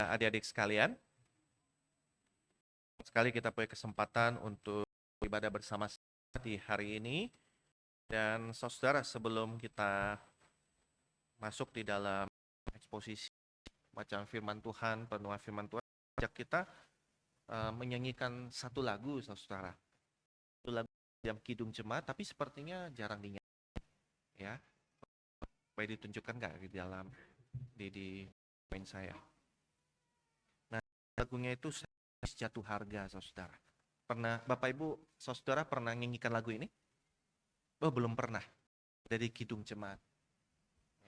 adik-adik sekalian, sekali kita punya kesempatan untuk ibadah bersama di hari ini. Dan saudara, sebelum kita masuk di dalam eksposisi macam firman Tuhan, penuhan firman Tuhan, ajak kita menyanyikan satu lagu, saudara. Satu lagu jam Kidung Jemaat, tapi sepertinya jarang dinyanyi, ya. Boleh ditunjukkan nggak di dalam di poin saya? Nah, lagunya itu Jatuh Harga, saudara. Pernah Bapak Ibu, saudara pernah nyanyikan lagu ini? Oh, belum pernah. Dari Kidung Jemaat.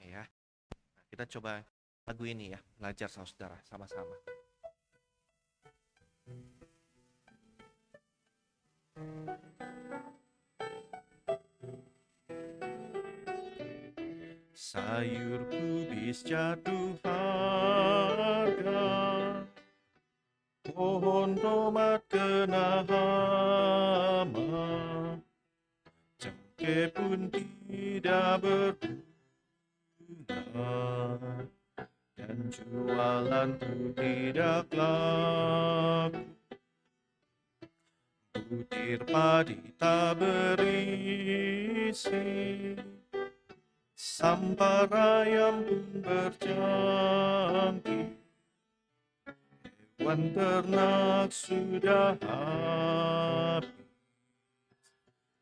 Ya. Nah, kita coba lagu ini ya, belajar saudara sama-sama. Sayur kubis jatuh harga, pohon tomat kena hama, cengkeh pun tidak berbunga, dan jualanku tidak laku. Butir padi tak berisi, sampah ayam pun berjangkit, hewan ternak sudah habis,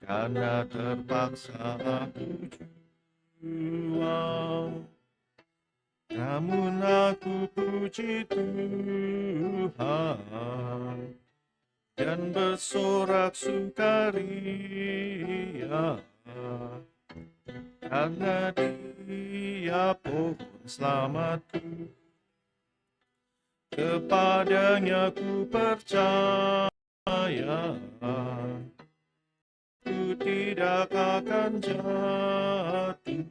karena terpaksa aku jual. Namun aku puji Tuhan dan bersorak sukaria, karena Dia pohon selamatku. Kepadanya ku percaya, ku tidak akan jatuh.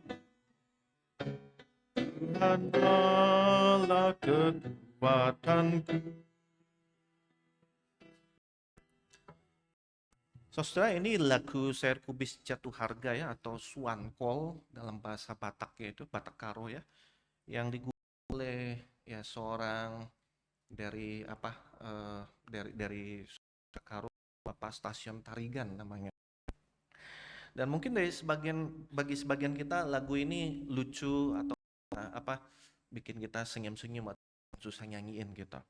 Tuhan Allah kekuatanku. Saudara, ini lagu Sayur Kubis Jatuh Harga ya, atau Suankol dalam bahasa Batak, yaitu Batak Karo ya, yang digunakan oleh ya seorang dari dari Karo, Bapak Stasiun Tarigan namanya. Dan mungkin bagi sebagian kita lagu ini lucu atau bikin kita senyum-senyum atau susah nyanyiin gitu.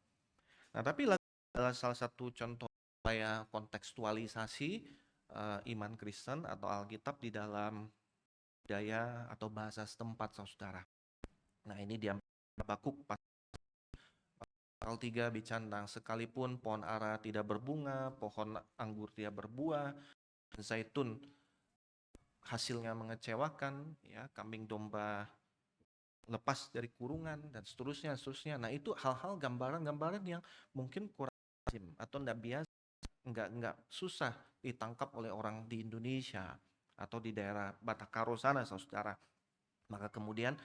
Nah, tapi lagu adalah salah satu contoh upaya kontekstualisasi iman Kristen atau Alkitab di dalam budaya atau bahasa setempat, saudara. Nah, ini diambil Habakuk pasal 3 bicara tentang sekalipun pohon ara tidak berbunga, pohon anggur tidak berbuah, zaitun hasilnya mengecewakan, ya, kambing domba lepas dari kurungan dan seterusnya. Nah, itu hal-hal gambaran-gambaran yang mungkin kurang lazim atau enggak biasa, enggak susah ditangkap oleh orang di Indonesia atau di daerah Batak Karo sana, saudara. Maka kemudian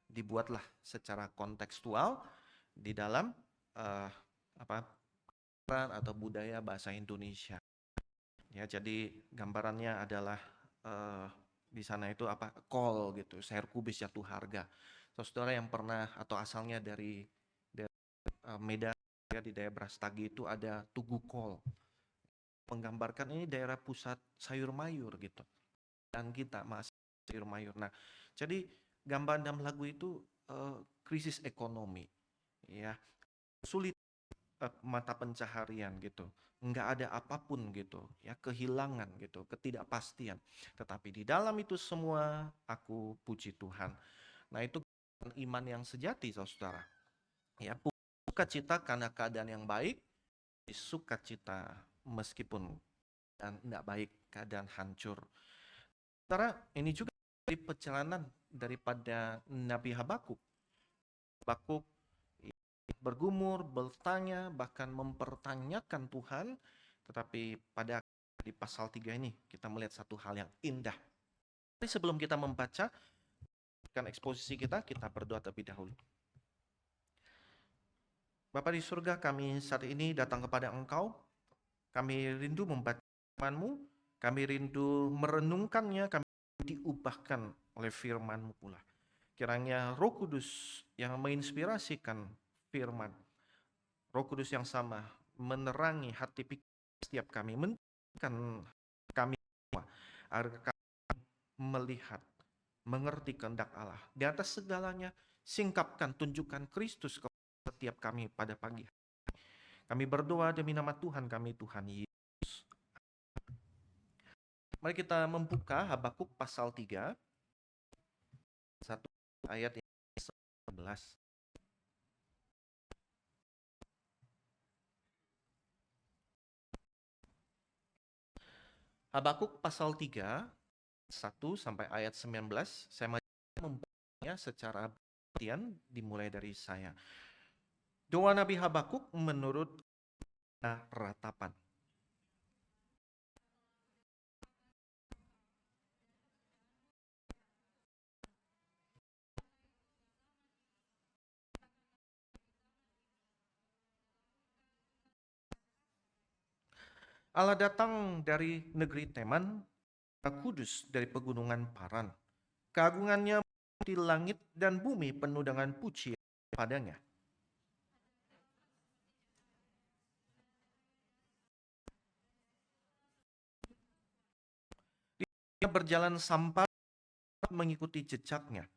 dibuatlah secara kontekstual di dalam atau budaya bahasa Indonesia. Ya, jadi gambarannya adalah di sana itu kol gitu, sayur kubis jatuh harga. Saudara yang pernah atau asalnya dari Medan ya, di daerah Brastagi itu ada Tugu Kol, menggambarkan ini daerah pusat sayur mayur gitu, dan kita masih sayur mayur. Nah, jadi gambar dalam lagu itu krisis ekonomi, ya, sulit mata pencaharian gitu, nggak ada apapun gitu, ya, kehilangan gitu, ketidakpastian. Tetapi di dalam itu semua aku puji Tuhan. Nah, itu iman yang sejati, saudara. Ya, sukacita karena keadaan yang baik, sukacita meskipun dan tidak baik, keadaan hancur. Saudara, ini juga dari perjalanan daripada Nabi Habakuk. Habakuk bergumur, bertanya, bahkan mempertanyakan Tuhan, tetapi pada di pasal 3 ini kita melihat satu hal yang indah. Tapi sebelum kita membaca eksposisi kita berdoa terlebih dahulu. Bapa di surga, kami saat ini datang kepada Engkau. Kami rindu membaca firman-Mu, kami rindu merenungkannya, kami diubahkan oleh firman-Mu pula. Kiranya Roh Kudus yang menginspirasikan firman Roh Kudus yang sama menerangi hati pikiran setiap kami, menentukan kami semua agar kami melihat, mengerti kehendak Allah. Di atas segalanya, singkapkan, tunjukkan Kristus kepada setiap kami pada pagi hari. Kami berdoa demi nama Tuhan kami, Tuhan Yesus. Mari kita membuka Habakuk pasal 3, 1 ayat yang 11. Habakuk pasal 3, 1 sampai ayat 19. Saya membacanya secara pengertian dimulai dari saya. Doa Nabi Habakuk menurut ratapan. Allah datang dari negeri Teman, Kudus dari pegunungan Paran. Keagungannya di langit dan bumi penuh dengan pujian padanya. Dia berjalan sampai mengikuti jejaknya.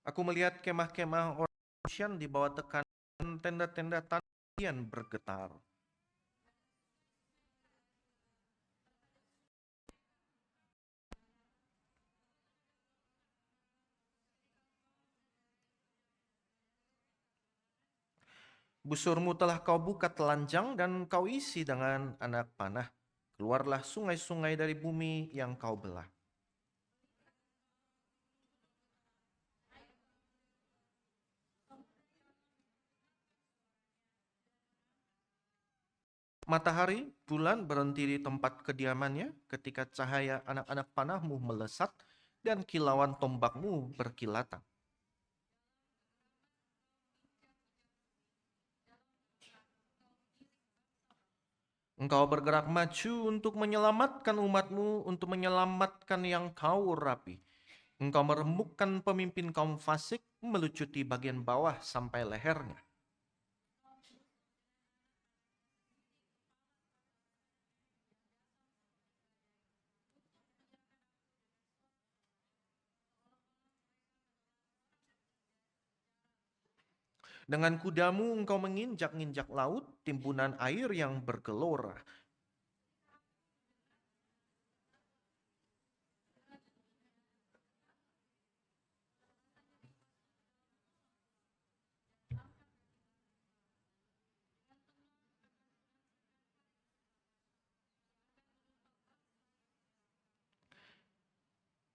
Aku melihat kemah-kemah orang Kusyan di bawah tekanan tenda-tenda tanian bergetar. Busurmu telah kau buka telanjang dan kau isi dengan anak panah. Keluarlah sungai-sungai dari bumi yang kau belah. Matahari, bulan berhenti di tempat kediamannya ketika cahaya anak-anak panahmu melesat dan kilauan tombakmu berkilatan. Engkau bergerak maju untuk menyelamatkan umatmu, untuk menyelamatkan yang kau rapi. Engkau meremukkan pemimpin kaum fasik, melucuti bagian bawah sampai lehernya. Dengan kudamu engkau menginjak-injak laut, timbunan air yang bergelora.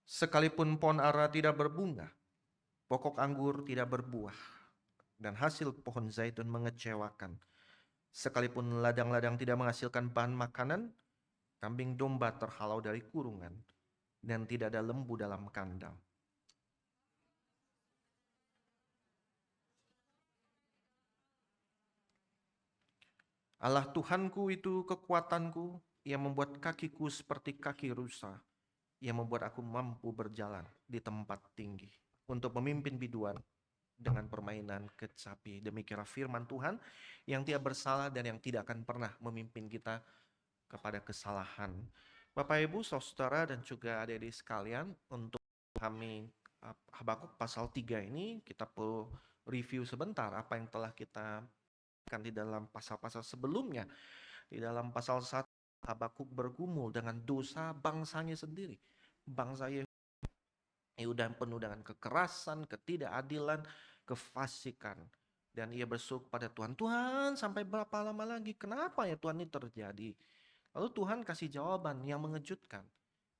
Sekalipun pohon ara tidak berbunga, pokok anggur tidak berbuah, dan hasil pohon zaitun mengecewakan. Sekalipun ladang-ladang tidak menghasilkan bahan makanan, kambing domba terhalau dari kurungan, dan tidak ada lembu dalam kandang. Allah Tuhanku itu kekuatanku, Ia membuat kakiku seperti kaki rusa, Ia membuat aku mampu berjalan di tempat tinggi, untuk memimpin biduan dengan permainan kecapi. Demikianlah firman Tuhan yang tidak bersalah dan yang tidak akan pernah memimpin kita kepada kesalahan. Bapak Ibu, saudara dan juga adik-adik sekalian, untuk memahami Habakuk pasal 3 ini kita perlu review sebentar apa yang telah kita kan di dalam pasal-pasal sebelumnya. Di dalam pasal 1 Habakuk bergumul dengan dosa bangsanya sendiri. Bangsa Yehuda penuh dengan kekerasan, ketidakadilan, kefasikan. Dan ia berseru pada Tuhan, Tuhan sampai berapa lama lagi? Kenapa ya Tuhan ini terjadi? Lalu Tuhan kasih jawaban yang mengejutkan.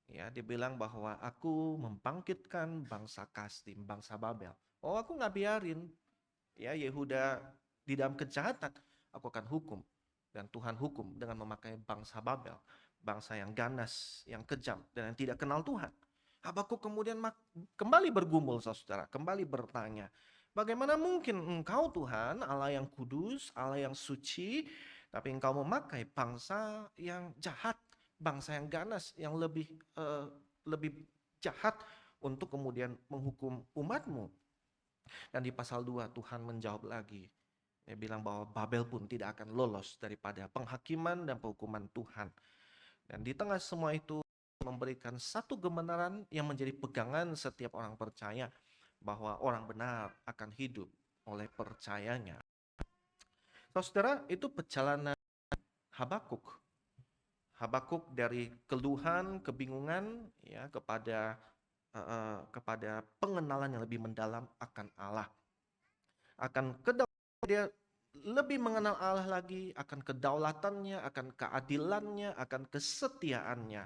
Ya, dia bilang bahwa aku membangkitkan bangsa Kasdim, bangsa Babel. Oh, aku nggak biarin ya Yehuda di dalam kejahatan. Aku akan hukum. Dan Tuhan hukum dengan memakai bangsa Babel. Bangsa yang ganas, yang kejam, dan yang tidak kenal Tuhan. Habakuk kemudian kembali bergumul, saudara. Kembali bertanya, Bagaimana mungkin Engkau Tuhan, Allah yang kudus, Allah yang suci, tapi Engkau memakai bangsa yang jahat, bangsa yang ganas, yang lebih jahat untuk kemudian menghukum umat-Mu. Dan di pasal 2 Tuhan menjawab lagi. Dia bilang bahwa Babel pun tidak akan lolos daripada penghakiman dan penghukuman Tuhan. Dan di tengah semua itu memberikan satu kebenaran yang menjadi pegangan setiap orang percaya, bahwa orang benar akan hidup oleh percayanya. Saudara, itu perjalanan Habakuk. Habakuk dari keluhan, kebingungan ya kepada pengenalan yang lebih mendalam akan Allah. Akan kedaulatan, dia lebih mengenal Allah lagi, akan kedaulatannya, akan keadilannya, akan kesetiaannya.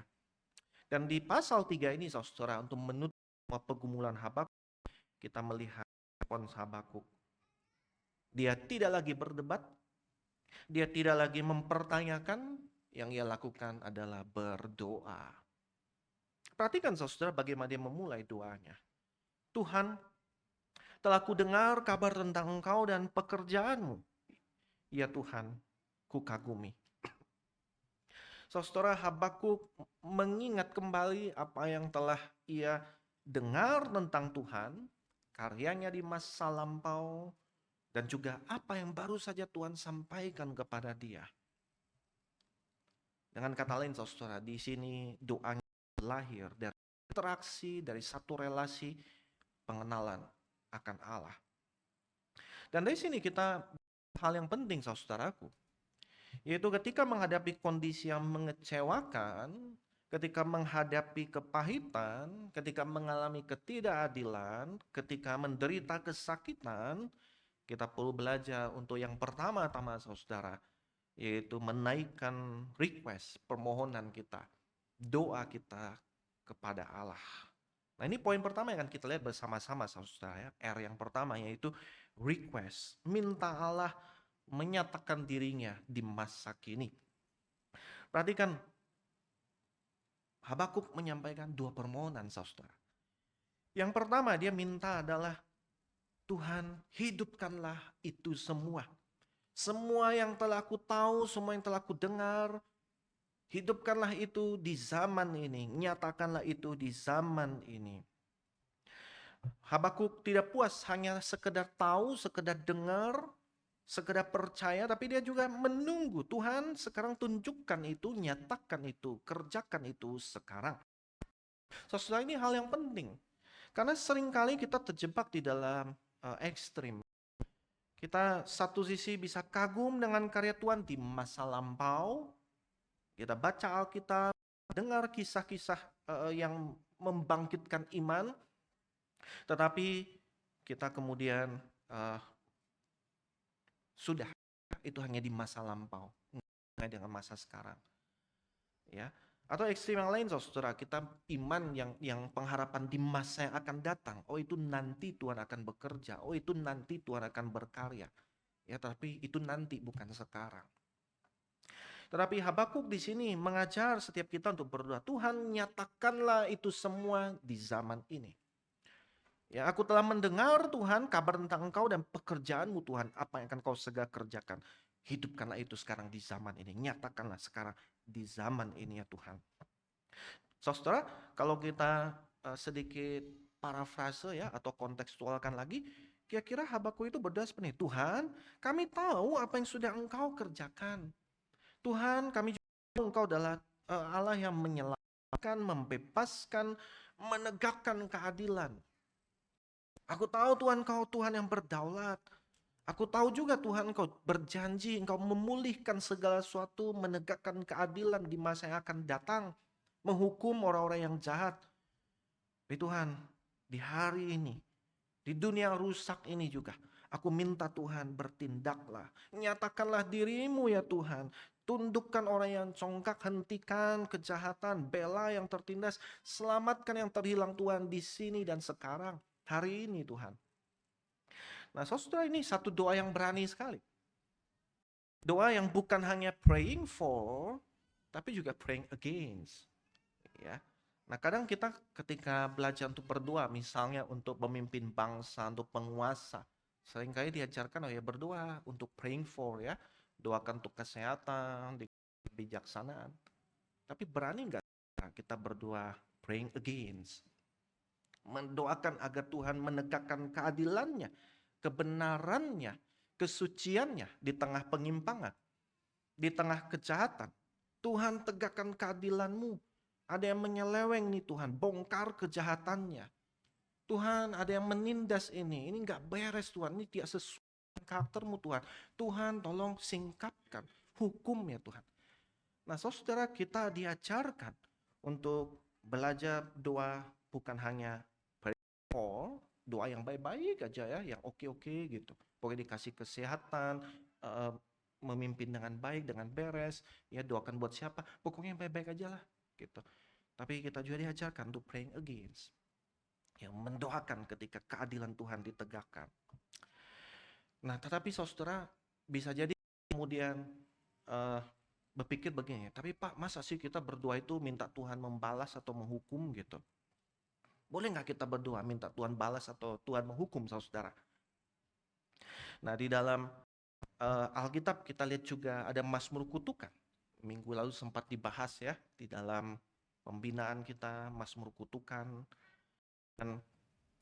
Dan di pasal 3 ini saudara, untuk menutup pergumulan Habakuk, kita melihat respons Habakuk. Dia tidak lagi berdebat, dia tidak lagi mempertanyakan, yang ia lakukan adalah berdoa. Perhatikan saudara bagaimana dia memulai doanya. Tuhan, telah kudengar kabar tentang Engkau dan pekerjaanmu. Ya Tuhan, kukagumi. Saudara, Habakuk mengingat kembali apa yang telah ia dengar tentang Tuhan, karyanya di masa lampau, dan juga apa yang baru saja Tuhan sampaikan kepada dia. Dengan kata lain saudara, di sini doanya lahir dari interaksi, dari satu relasi pengenalan akan Allah. Dan dari sini kita hal yang penting saudaraku, yaitu ketika menghadapi kondisi yang mengecewakan, ketika menghadapi kepahitan, ketika mengalami ketidakadilan, ketika menderita kesakitan, kita perlu belajar untuk yang pertama-tama saudara, yaitu menaikkan request, permohonan kita, doa kita kepada Allah. Nah, ini poin pertama yang akan kita lihat bersama-sama saudara ya. R yang pertama yaitu request, minta Allah menyatakan dirinya di masa kini. Perhatikan, Habakuk menyampaikan dua permohonan saudara. Yang pertama dia minta adalah, Tuhan hidupkanlah itu semua. Semua yang telah aku tahu, semua yang telah aku dengar, hidupkanlah itu di zaman ini, nyatakanlah itu di zaman ini. Habakuk tidak puas hanya sekedar tahu, sekedar dengar, sekedar percaya, tapi dia juga menunggu. Tuhan sekarang tunjukkan itu, nyatakan itu, kerjakan itu sekarang. Saudara, ini hal yang penting. Karena seringkali kita terjebak di dalam ekstrim. Kita satu sisi bisa kagum dengan karya Tuhan di masa lampau. Kita baca Alkitab, dengar kisah-kisah yang membangkitkan iman. Tetapi kita kemudian sudah, itu hanya di masa lampau, nggak dengan masa sekarang. Ya. Atau ekstrim yang lain saudara, kita iman yang pengharapan di masa yang akan datang. Oh itu nanti Tuhan akan bekerja, oh itu nanti Tuhan akan berkarya. Ya, tapi itu nanti bukan sekarang. Tetapi Habakuk di sini mengajar setiap kita untuk berdoa, Tuhan nyatakanlah itu semua di zaman ini. Ya, aku telah mendengar Tuhan kabar tentang Engkau dan pekerjaanmu Tuhan, apa yang akan Kau segera kerjakan. Hidupkanlah itu sekarang di zaman ini, nyatakanlah sekarang di zaman ini ya Tuhan. Saudara, kalau kita sedikit parafrase ya atau kontekstualkan lagi, kira-kira Habakuk itu berdoa seperti ini, Tuhan, kami tahu apa yang sudah Engkau kerjakan. Tuhan, kami juga tahu Engkau adalah Allah yang menyelamatkan, membebaskan, menegakkan keadilan. Aku tahu Tuhan, Engkau Tuhan yang berdaulat. Aku tahu juga Tuhan, Engkau berjanji, Engkau memulihkan segala sesuatu, menegakkan keadilan di masa yang akan datang, menghukum orang-orang yang jahat. Tapi Tuhan, di hari ini, di dunia yang rusak ini juga, aku minta Tuhan bertindaklah. Nyatakanlah dirimu ya Tuhan. Tundukkan orang yang congkak, hentikan kejahatan, bela yang tertindas, selamatkan yang terhilang Tuhan di sini dan sekarang. Hari ini Tuhan. Nah saudara, ini satu doa yang berani sekali. Doa yang bukan hanya praying for, tapi juga praying against. Ya. Nah kadang kita ketika belajar untuk berdoa, misalnya untuk pemimpin bangsa, untuk penguasa, Seringkali diajarkan berdoa untuk praying for ya, doakan untuk kesehatan, kebijaksanaan. Tapi berani nggak kita berdoa praying against, mendoakan agar Tuhan menegakkan keadilannya, kebenarannya, kesuciannya di tengah penyimpangan, di tengah kejahatan. Tuhan tegakkan keadilanmu. Ada yang menyeleweng nih Tuhan, bongkar kejahatannya. Tuhan ada yang menindas ini nggak beres Tuhan, ini tidak sesuai dengan karaktermu Tuhan. Tuhan tolong singkapkan hukumnya Tuhan. Nah saudara, kita diajarkan untuk belajar doa bukan hanya doa yang baik-baik aja ya, yang oke-oke gitu. Pokoknya dikasih kesehatan, memimpin dengan baik, dengan beres, ya doakan buat siapa, pokoknya yang baik-baik aja lah gitu. Tapi kita juga diajarkan untuk praying against, yang mendoakan ketika keadilan Tuhan ditegakkan. Nah, tetapi saudara bisa jadi kemudian berpikir begini, tapi Pak, masa sih kita berdoa itu minta Tuhan membalas atau menghukum gitu? Boleh nggak kita berdoa minta Tuhan balas atau Tuhan menghukum saudara? Nah, di dalam Alkitab kita lihat juga ada Mazmur kutukan. Minggu lalu sempat dibahas ya di dalam pembinaan kita, Mazmur kutukan. Dan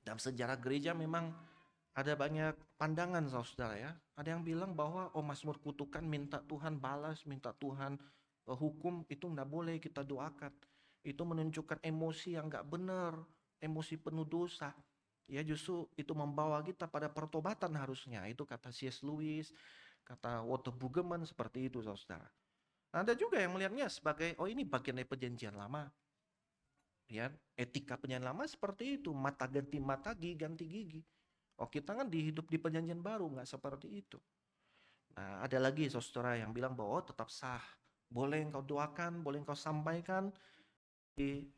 dalam sejarah gereja memang ada banyak pandangan saudara ya. Ada yang bilang bahwa Mazmur kutukan minta Tuhan balas, minta Tuhan hukum, itu nggak boleh kita doakan. Itu menunjukkan emosi yang nggak benar, emosi penuh dosa. Ya justru itu membawa kita pada pertobatan harusnya. Itu kata C.S. Lewis, kata Walter Brueggemann seperti itu saudara. Ada juga yang melihatnya sebagai ini bagian dari perjanjian lama. Ya, etika perjanjian lama seperti itu, mata ganti mata, gigi ganti gigi. Kita kan hidup di perjanjian baru, nggak seperti itu. Nah, ada lagi saudara yang bilang bahwa tetap sah. Boleh engkau doakan, boleh engkau sampaikan, tapi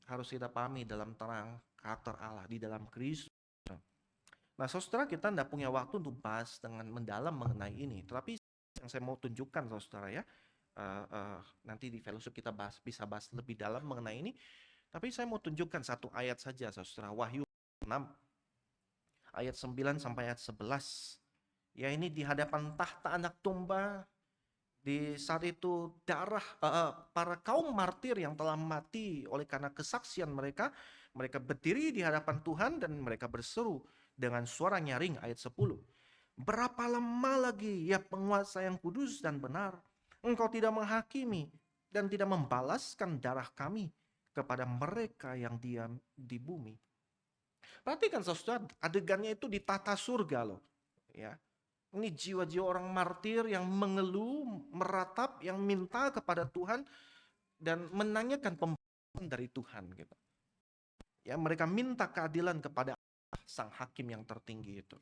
harus kita pahami dalam terang karakter Allah di dalam Kristus. Nah, saudara, kita tidak punya waktu untuk bahas dengan mendalam mengenai ini. Tetapi yang saya mau tunjukkan, saudara ya, nanti di fellowship kita bisa bahas lebih dalam mengenai ini. Tapi saya mau tunjukkan satu ayat saja, saudara. Wahyu 6, ayat 9 sampai ayat 11. Ya, ini di hadapan tahta anak domba. Di saat itu darah para kaum martir yang telah mati oleh karena kesaksian mereka, mereka berdiri di hadapan Tuhan dan mereka berseru dengan suara nyaring, ayat 10. Berapa lama lagi ya penguasa yang kudus dan benar, engkau tidak menghakimi dan tidak membalaskan darah kami kepada mereka yang diam di bumi. Perhatikan saudara, adegannya itu di tata surga loh. Ya, ini jiwa-jiwa orang martir yang mengeluh, meratap, yang minta kepada Tuhan dan menanyakan pembalasan dari Tuhan gitu. Ya, mereka minta keadilan kepada sang hakim yang tertinggi itu.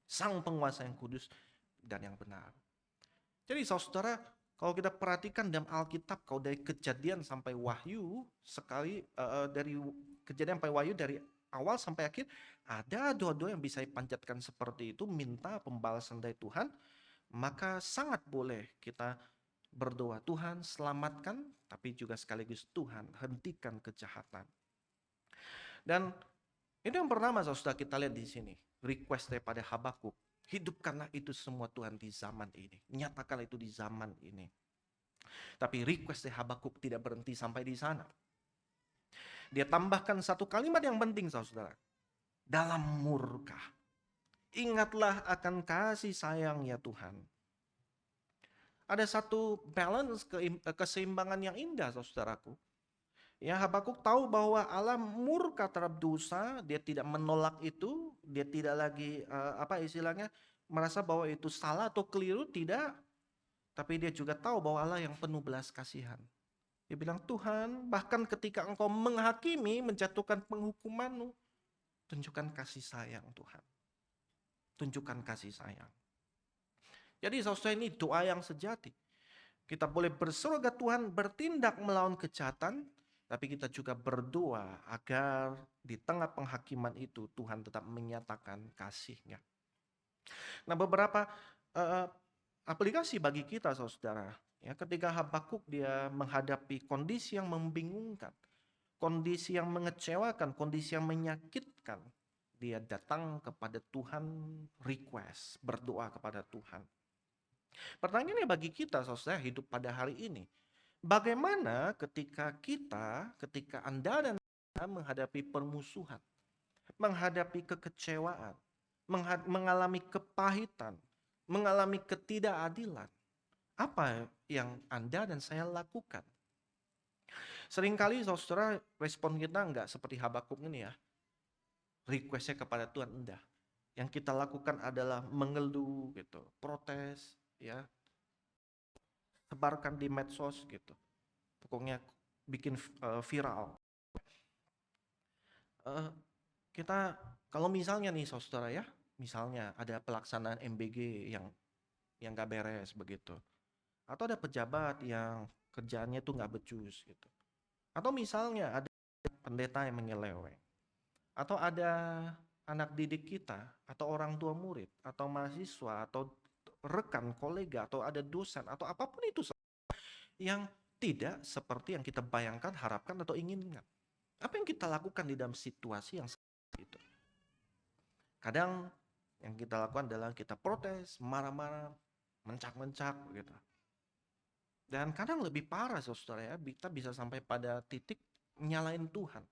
Sang penguasa yang kudus dan yang benar. Jadi saudara, kalau kita perhatikan dalam Alkitab, kalau dari Kejadian sampai Wahyu, dari Kejadian sampai Wahyu, dari awal sampai akhir, ada doa-doa yang bisa dipanjatkan seperti itu, minta pembalasan dari Tuhan. Maka sangat boleh kita berdoa, Tuhan selamatkan, tapi juga sekaligus Tuhan hentikan kejahatan. Dan itu yang pertama saudara kita lihat di sini, request daripada Habakuk. Hidupkanlah itu semua Tuhan di zaman ini. Nyatakanlah itu di zaman ini. Tapi request dari Habakuk tidak berhenti sampai di sana. Dia tambahkan satu kalimat yang penting saudara. Dalam murka, ingatlah akan kasih sayang ya Tuhan. Ada satu balance, keseimbangan yang indah saudaraku. Ya, Habakuk tahu bahwa Allah murka terhadap dosa, dia tidak menolak itu, dia tidak lagi merasa bahwa itu salah atau keliru, tidak. Tapi dia juga tahu bahwa Allah yang penuh belas kasihan. Dia bilang, Tuhan, bahkan ketika engkau menghakimi, menjatuhkan penghukumanmu, tunjukkan kasih sayang Tuhan. Tunjukkan kasih sayang. Jadi saudara, ini doa yang sejati. Kita boleh berseru ke Tuhan, bertindak melawan kejahatan, tapi kita juga berdoa agar di tengah penghakiman itu Tuhan tetap menyatakan kasih-Nya. Nah, beberapa aplikasi bagi kita saudara, ya, ketika Habakuk dia menghadapi kondisi yang membingungkan, kondisi yang mengecewakan, kondisi yang menyakitkan, dia datang kepada Tuhan, request, berdoa kepada Tuhan. Pertanyaannya bagi kita, saudara, hidup pada hari ini, bagaimana ketika Anda dan saya menghadapi permusuhan, menghadapi kekecewaan, mengalami kepahitan, mengalami ketidakadilan? Apa yang Anda dan saya lakukan? Seringkali saudara, respon kita enggak seperti Habakuk ini ya. Requestnya kepada Tuhan enggak. Yang kita lakukan adalah mengeluh gitu, protes, ya, sebarkan di medsos gitu. Pokoknya bikin viral. Eh, kita kalau misalnya nih saudara ya, misalnya ada pelaksanaan MBG yang nggak beres begitu, atau ada pejabat yang kerjaannya tuh nggak becus gitu, atau misalnya ada pendeta yang menyeleweng, atau ada anak didik kita, atau orang tua murid, atau mahasiswa, atau rekan, kolega, atau ada dosen, atau apapun itu yang tidak seperti yang kita bayangkan, harapkan, atau inginkan. Apa yang kita lakukan di dalam situasi yang seperti itu? Kadang yang kita lakukan adalah kita protes, marah-marah, mencak-mencak gitu. Dan kadang lebih parah saudara ya, kita bisa sampai pada titik nyalain Tuhan.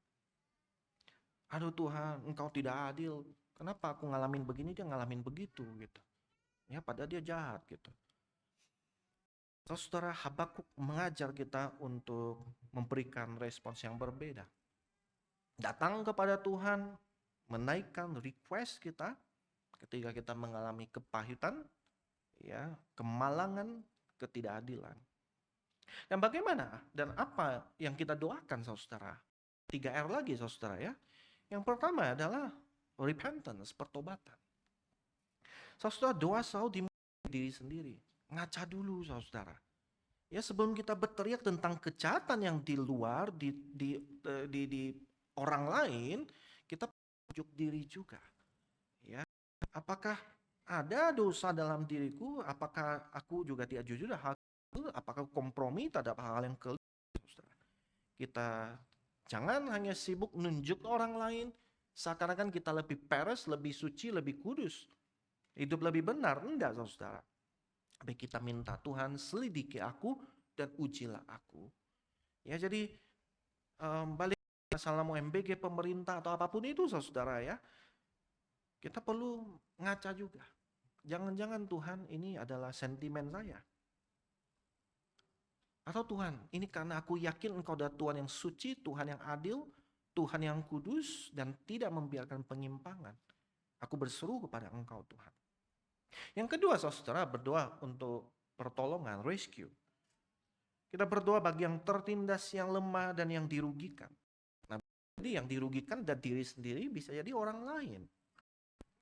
Aduh Tuhan, Engkau tidak adil. Kenapa aku ngalamin begini, dia ngalamin begitu gitu. Ya padahal dia jahat gitu. Saudara, Habakuk mengajar kita untuk memberikan respons yang berbeda. Datang kepada Tuhan, menaikkan request kita ketika kita mengalami kepahitan, ya, kemalangan, ketidakadilan. Dan bagaimana dan apa yang kita doakan saudara? 3R lagi saudara ya. Yang pertama adalah repentance, pertobatan. Saudara, doa selalu dimulai diri sendiri. Ngaca dulu saudara. Ya sebelum kita berteriak tentang kejahatan yang di luar, di orang lain, kita tunjuk diri juga. Ya, apakah ada dosa dalam diriku? Apakah aku juga tidak jujur? Apakah kompromi terhadap hal yang keliru? Kita jangan hanya sibuk nunjuk orang lain, seakan-akan kita lebih peres, lebih suci, lebih kudus, hidup lebih benar. Enggak, saudara. Tapi kita minta Tuhan selidiki aku dan ujilah aku. Ya, jadi balik masalah mau MBG, pemerintah atau apapun itu, saudara ya, kita perlu ngaca juga. Jangan-jangan Tuhan ini adalah sentimen saya. Atau Tuhan, ini karena aku yakin Engkau adalah Tuhan yang suci, Tuhan yang adil, Tuhan yang kudus, dan tidak membiarkan penyimpangan. Aku berseru kepada Engkau Tuhan. Yang kedua saudara, berdoa untuk pertolongan, rescue. Kita berdoa bagi yang tertindas, yang lemah, dan yang dirugikan. Nah, jadi yang dirugikan dan diri sendiri bisa jadi orang lain.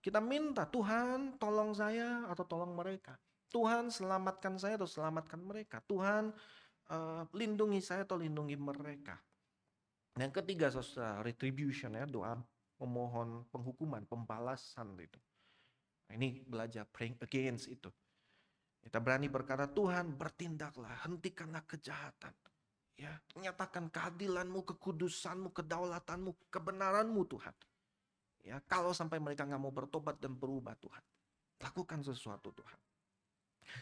Kita minta, Tuhan tolong saya atau tolong mereka. Tuhan selamatkan saya atau selamatkan mereka. Tuhan lindungi saya atau lindungi mereka. Yang ketiga saudara, retribution ya, doa memohon penghukuman, pembalasan itu. Nah, ini belajar praying against itu. Kita berani berkata, Tuhan bertindaklah, hentikanlah kejahatan. Ya, nyatakan keadilanmu, kekudusanmu, kedaulatanmu, kebenaranmu Tuhan. Ya, kalau sampai mereka nggak mau bertobat dan berubah Tuhan, lakukan sesuatu Tuhan.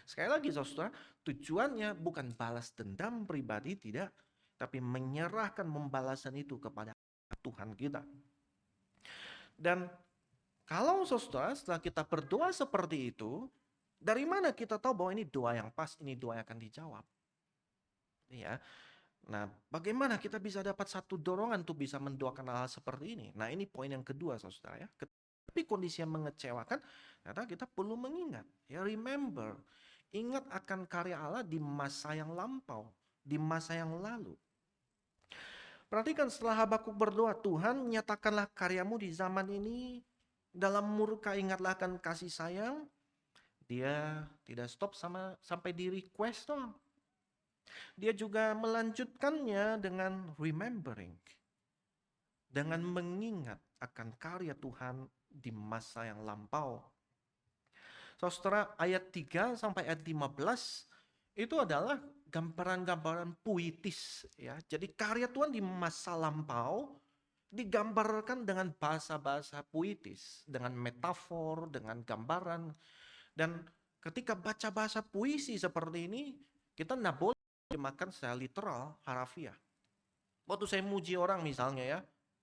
Sekali lagi saudara, tujuannya bukan balas dendam pribadi, tidak, tapi menyerahkan pembalasan itu kepada Tuhan kita. Dan kalau saudara setelah kita berdoa seperti itu, dari mana kita tahu bahwa ini doa yang pas, ini doa yang akan dijawab? Ya. Nah, bagaimana kita bisa dapat satu dorongan untuk bisa mendoakan hal seperti ini? Nah, ini poin yang kedua saudara ya. Tapi kondisi yang mengecewakan, ternyata kita perlu mengingat, ya remember, ingat akan karya Allah di masa yang lampau, di masa yang lalu. Perhatikan setelah Habakuk berdoa, Tuhan nyatakanlah karyamu di zaman ini, dalam murka ingatlah akan kasih sayang. Dia tidak stop sampai di request dong. Dia juga melanjutkannya dengan remembering, dengan mengingat akan karya Tuhan di masa yang lampau. Saudara, ayat 3 sampai ayat 15 itu adalah gambaran-gambaran puitis ya. Jadi karya Tuhan di masa lampau digambarkan dengan bahasa-bahasa puitis, dengan metafor, dengan gambaran. Dan ketika baca bahasa puisi seperti ini, kita nggak boleh makan secara literal, harafiah. Waktu saya muji orang misalnya ya,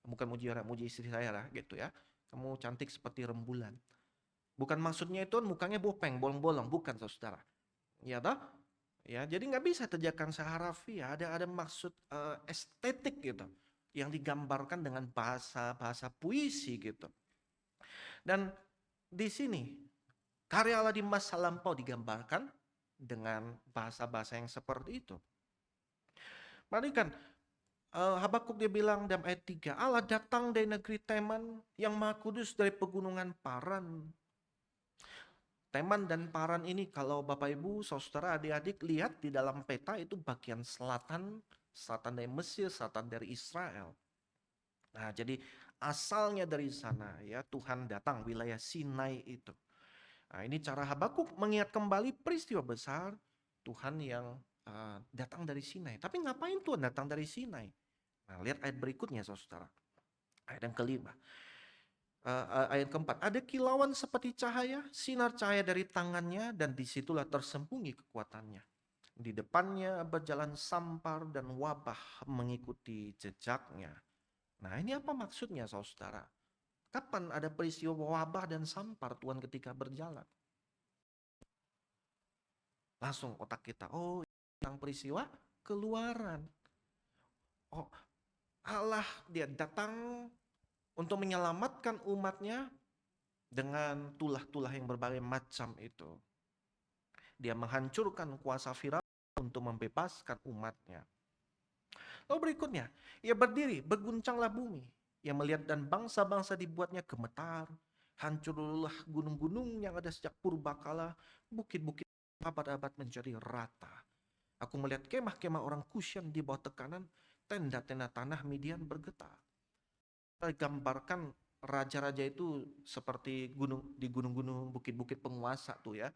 bukan muji orang, muji istri saya lah gitu ya. Kamu cantik seperti rembulan. Bukan maksudnya itu mukanya bopeng, bolong-bolong, bukan saudara. Ya toh? Ya, jadi nggak bisa terjadikan seharafiah, ada maksud estetik gitu yang digambarkan dengan bahasa-bahasa puisi gitu. Dan di sini karya Allah di masa lampau digambarkan dengan bahasa-bahasa yang seperti itu. Perhatikan, Habakuk dia bilang dalam ayat 3, Allah datang dari negeri Teman yang maha kudus dari pegunungan Paran. Teman dan Paran ini kalau Bapak Ibu, saudara, adik-adik lihat di dalam peta itu bagian selatan, selatan dari Mesir, selatan dari Israel. Nah, jadi asalnya dari sana ya Tuhan datang wilayah Sinai itu. Nah, ini cara Habakuk mengingat kembali peristiwa besar Tuhan yang datang dari Sinai. Tapi ngapain Tuhan datang dari Sinai? Nah, lihat ayat berikutnya saudara. Ayat yang kelima. Ayat keempat, ada kilauan seperti cahaya, sinar cahaya dari tangannya, dan disitulah tersembunyi kekuatannya. Di depannya berjalan sampar dan wabah mengikuti jejaknya. Nah, ini apa maksudnya saudara? Kapan ada peristiwa wabah dan sampar Tuhan ketika berjalan? Langsung otak kita, oh tentang peristiwa keluaran. Oh, Allah dia datang untuk menyelamatkan umatnya dengan tulah-tulah yang berbagai macam itu. Dia menghancurkan kuasa Firaun untuk membebaskan umatnya. Lalu berikutnya, ia berdiri, berguncanglah bumi. Ia melihat dan bangsa-bangsa dibuatnya gemetar. Hancurlah gunung-gunung yang ada sejak purbakala, bukit-bukit abad-abad menjadi rata. Aku melihat kemah-kemah orang Kusyan di bawah tekanan, tenda-tenda tanah Midian bergetar. Gambarkan raja-raja itu seperti gunung di gunung-gunung bukit-bukit penguasa tuh ya.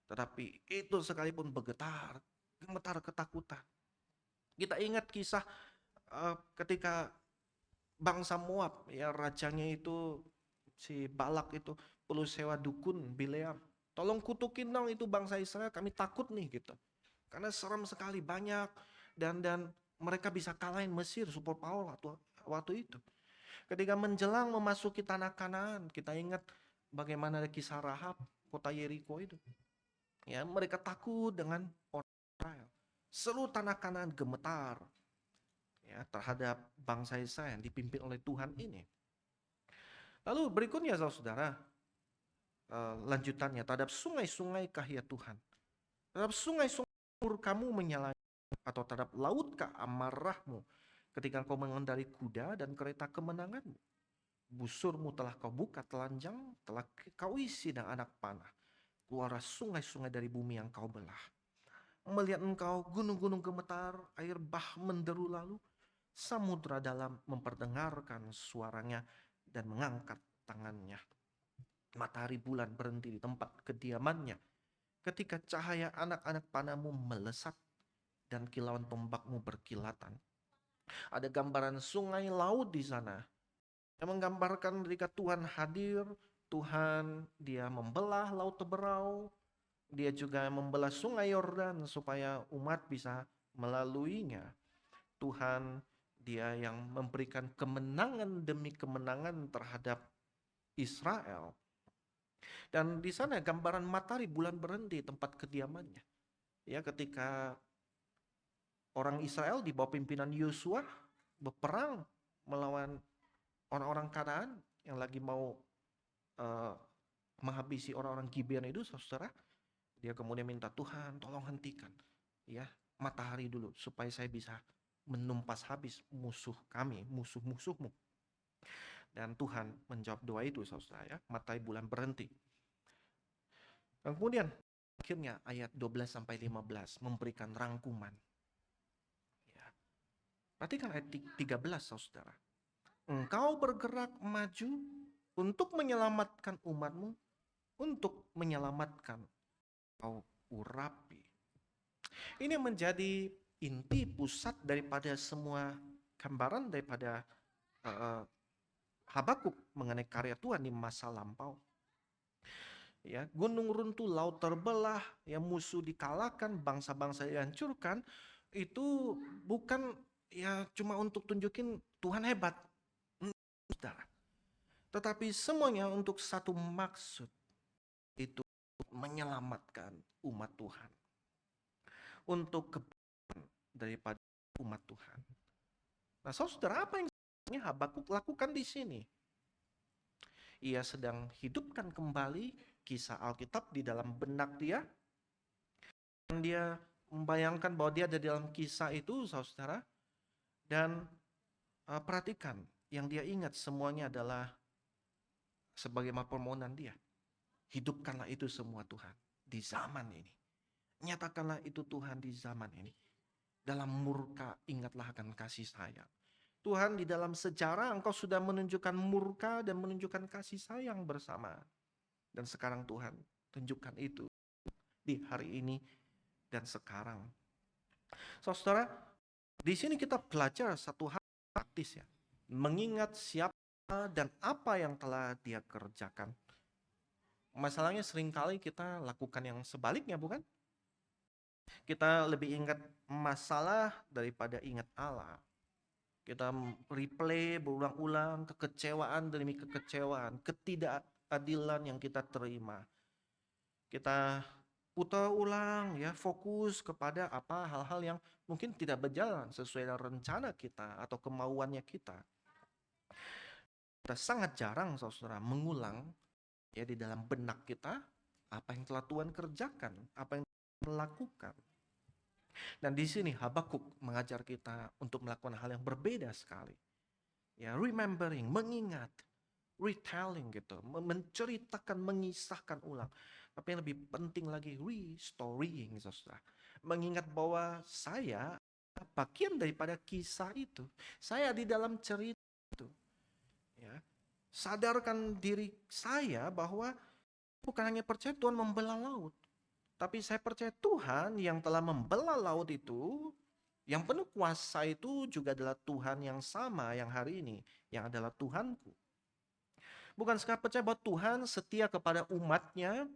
Tetapi itu sekalipun bergetar, gemetar ketakutan. Kita ingat kisah ketika bangsa Moab ya rajanya itu si Balak itu perlu sewa dukun Bileam. Tolong kutukin dong itu bangsa Israel, kami takut nih gitu. Karena serem sekali banyak dan mereka bisa kalahin Mesir super power waktu itu. Ketika menjelang memasuki tanah Kanaan, kita ingat bagaimana kisah Rahab, kota Yeriko itu. Ya, mereka takut dengan orang Israel. Seluruh tanah Kanaan gemetar ya terhadap bangsa Israel yang dipimpin oleh Tuhan ini. Lalu berikutnya saudara, lanjutannya terhadap sungai-sungai kahya Tuhan. Terhadap sungai-sungai kamu menyala atau terhadap laut keamarahmu ketika kau mengendarai kuda dan kereta kemenanganmu. Busurmu telah kau buka telanjang, telah kau isi dengan anak panah. Keluar sungai-sungai dari bumi yang kau belah. Melihat engkau gunung-gunung gemetar, air bah menderu lalu, samudra dalam memperdengarkan suaranya dan mengangkat tangannya. Matahari bulan berhenti di tempat kediamannya. Ketika cahaya anak-anak panahmu melesat dan kilauan tombakmu berkilatan. Ada gambaran sungai laut di sana yang menggambarkan ketika Tuhan hadir, Tuhan dia membelah laut Teberau, dia juga membelah sungai Yordan supaya umat bisa melaluinya. Tuhan dia yang memberikan kemenangan demi kemenangan terhadap Israel. Dan di sana gambaran matahari bulan berhenti tempat kediamannya. Ya, ketika orang Israel di bawah pimpinan Yosua berperang melawan orang-orang Kanaan yang lagi mau menghabisi orang-orang Gibeon itu, saudara, dia kemudian minta Tuhan tolong hentikan ya matahari dulu supaya saya bisa menumpas habis musuh kami, musuh-musuhmu. Dan Tuhan menjawab doa itu saudara ya, matahari bulan berhenti. Dan kemudian akhirnya ayat 12 sampai 15 memberikan rangkuman. Ya. Perhatikan ayat 13 saudara. Engkau bergerak maju untuk menyelamatkan umatmu, untuk menyelamatkan kau urapi. Ini menjadi inti pusat daripada semua gambaran daripada Habakuk mengenai karya Tuhan di masa lampau. Ya, gunung runtuh, laut terbelah, ya musuh dikalahkan, bangsa-bangsa dihancurkan, itu bukan ya cuma untuk tunjukin Tuhan hebat. Saudara. Tetapi semuanya untuk satu maksud, itu menyelamatkan umat Tuhan. Untuk kebaikan daripada umat Tuhan. Nah, saudara, apa yang Habakuk lakukan di sini? Ia sedang hidupkan kembali kisah Alkitab di dalam benak dia. Dan dia membayangkan bahwa dia ada di dalam kisah itu, saudara. Dan perhatikan, yang dia ingat semuanya adalah sebagaimana permohonan dia. Hidupkanlah itu semua Tuhan di zaman ini. Nyatakanlah itu Tuhan di zaman ini. Dalam murka ingatlah akan kasih sayang. Tuhan, di dalam sejarah Engkau sudah menunjukkan murka dan menunjukkan kasih sayang bersama. Dan sekarang Tuhan, tunjukkan itu di hari ini dan sekarang. Saudara, di sini kita belajar satu hal praktis ya. Mengingat siapa dan apa yang telah dia kerjakan. Masalahnya seringkali kita lakukan yang sebaliknya, bukan? Kita lebih ingat masalah daripada ingat Allah. Kita replay berulang-ulang kekecewaan demi kekecewaan, ketidakadilan yang kita terima. Kita putar ulang ya, fokus kepada apa hal-hal yang mungkin tidak berjalan sesuai dengan rencana kita atau kemauannya kita. Kita sangat jarang saudara mengulang ya di dalam benak kita apa yang telah Tuhan kerjakan, apa yang Tuhan lakukan. Dan di sini Habakuk mengajar kita untuk melakukan hal yang berbeda sekali. Ya, remembering, mengingat, retelling gitu, menceritakan, mengisahkan ulang. Tapi yang lebih penting lagi, restoring, saudara. Mengingat bahwa saya bagian daripada kisah itu. Saya di dalam cerita itu. Ya, sadarkan diri saya bahwa bukan hanya percaya Tuhan membelah laut. Tapi saya percaya Tuhan yang telah membelah laut itu, yang penuh kuasa itu juga adalah Tuhan yang sama yang hari ini, yang adalah Tuhanku. Bukan sekadar percaya bahwa Tuhan setia kepada umatnya,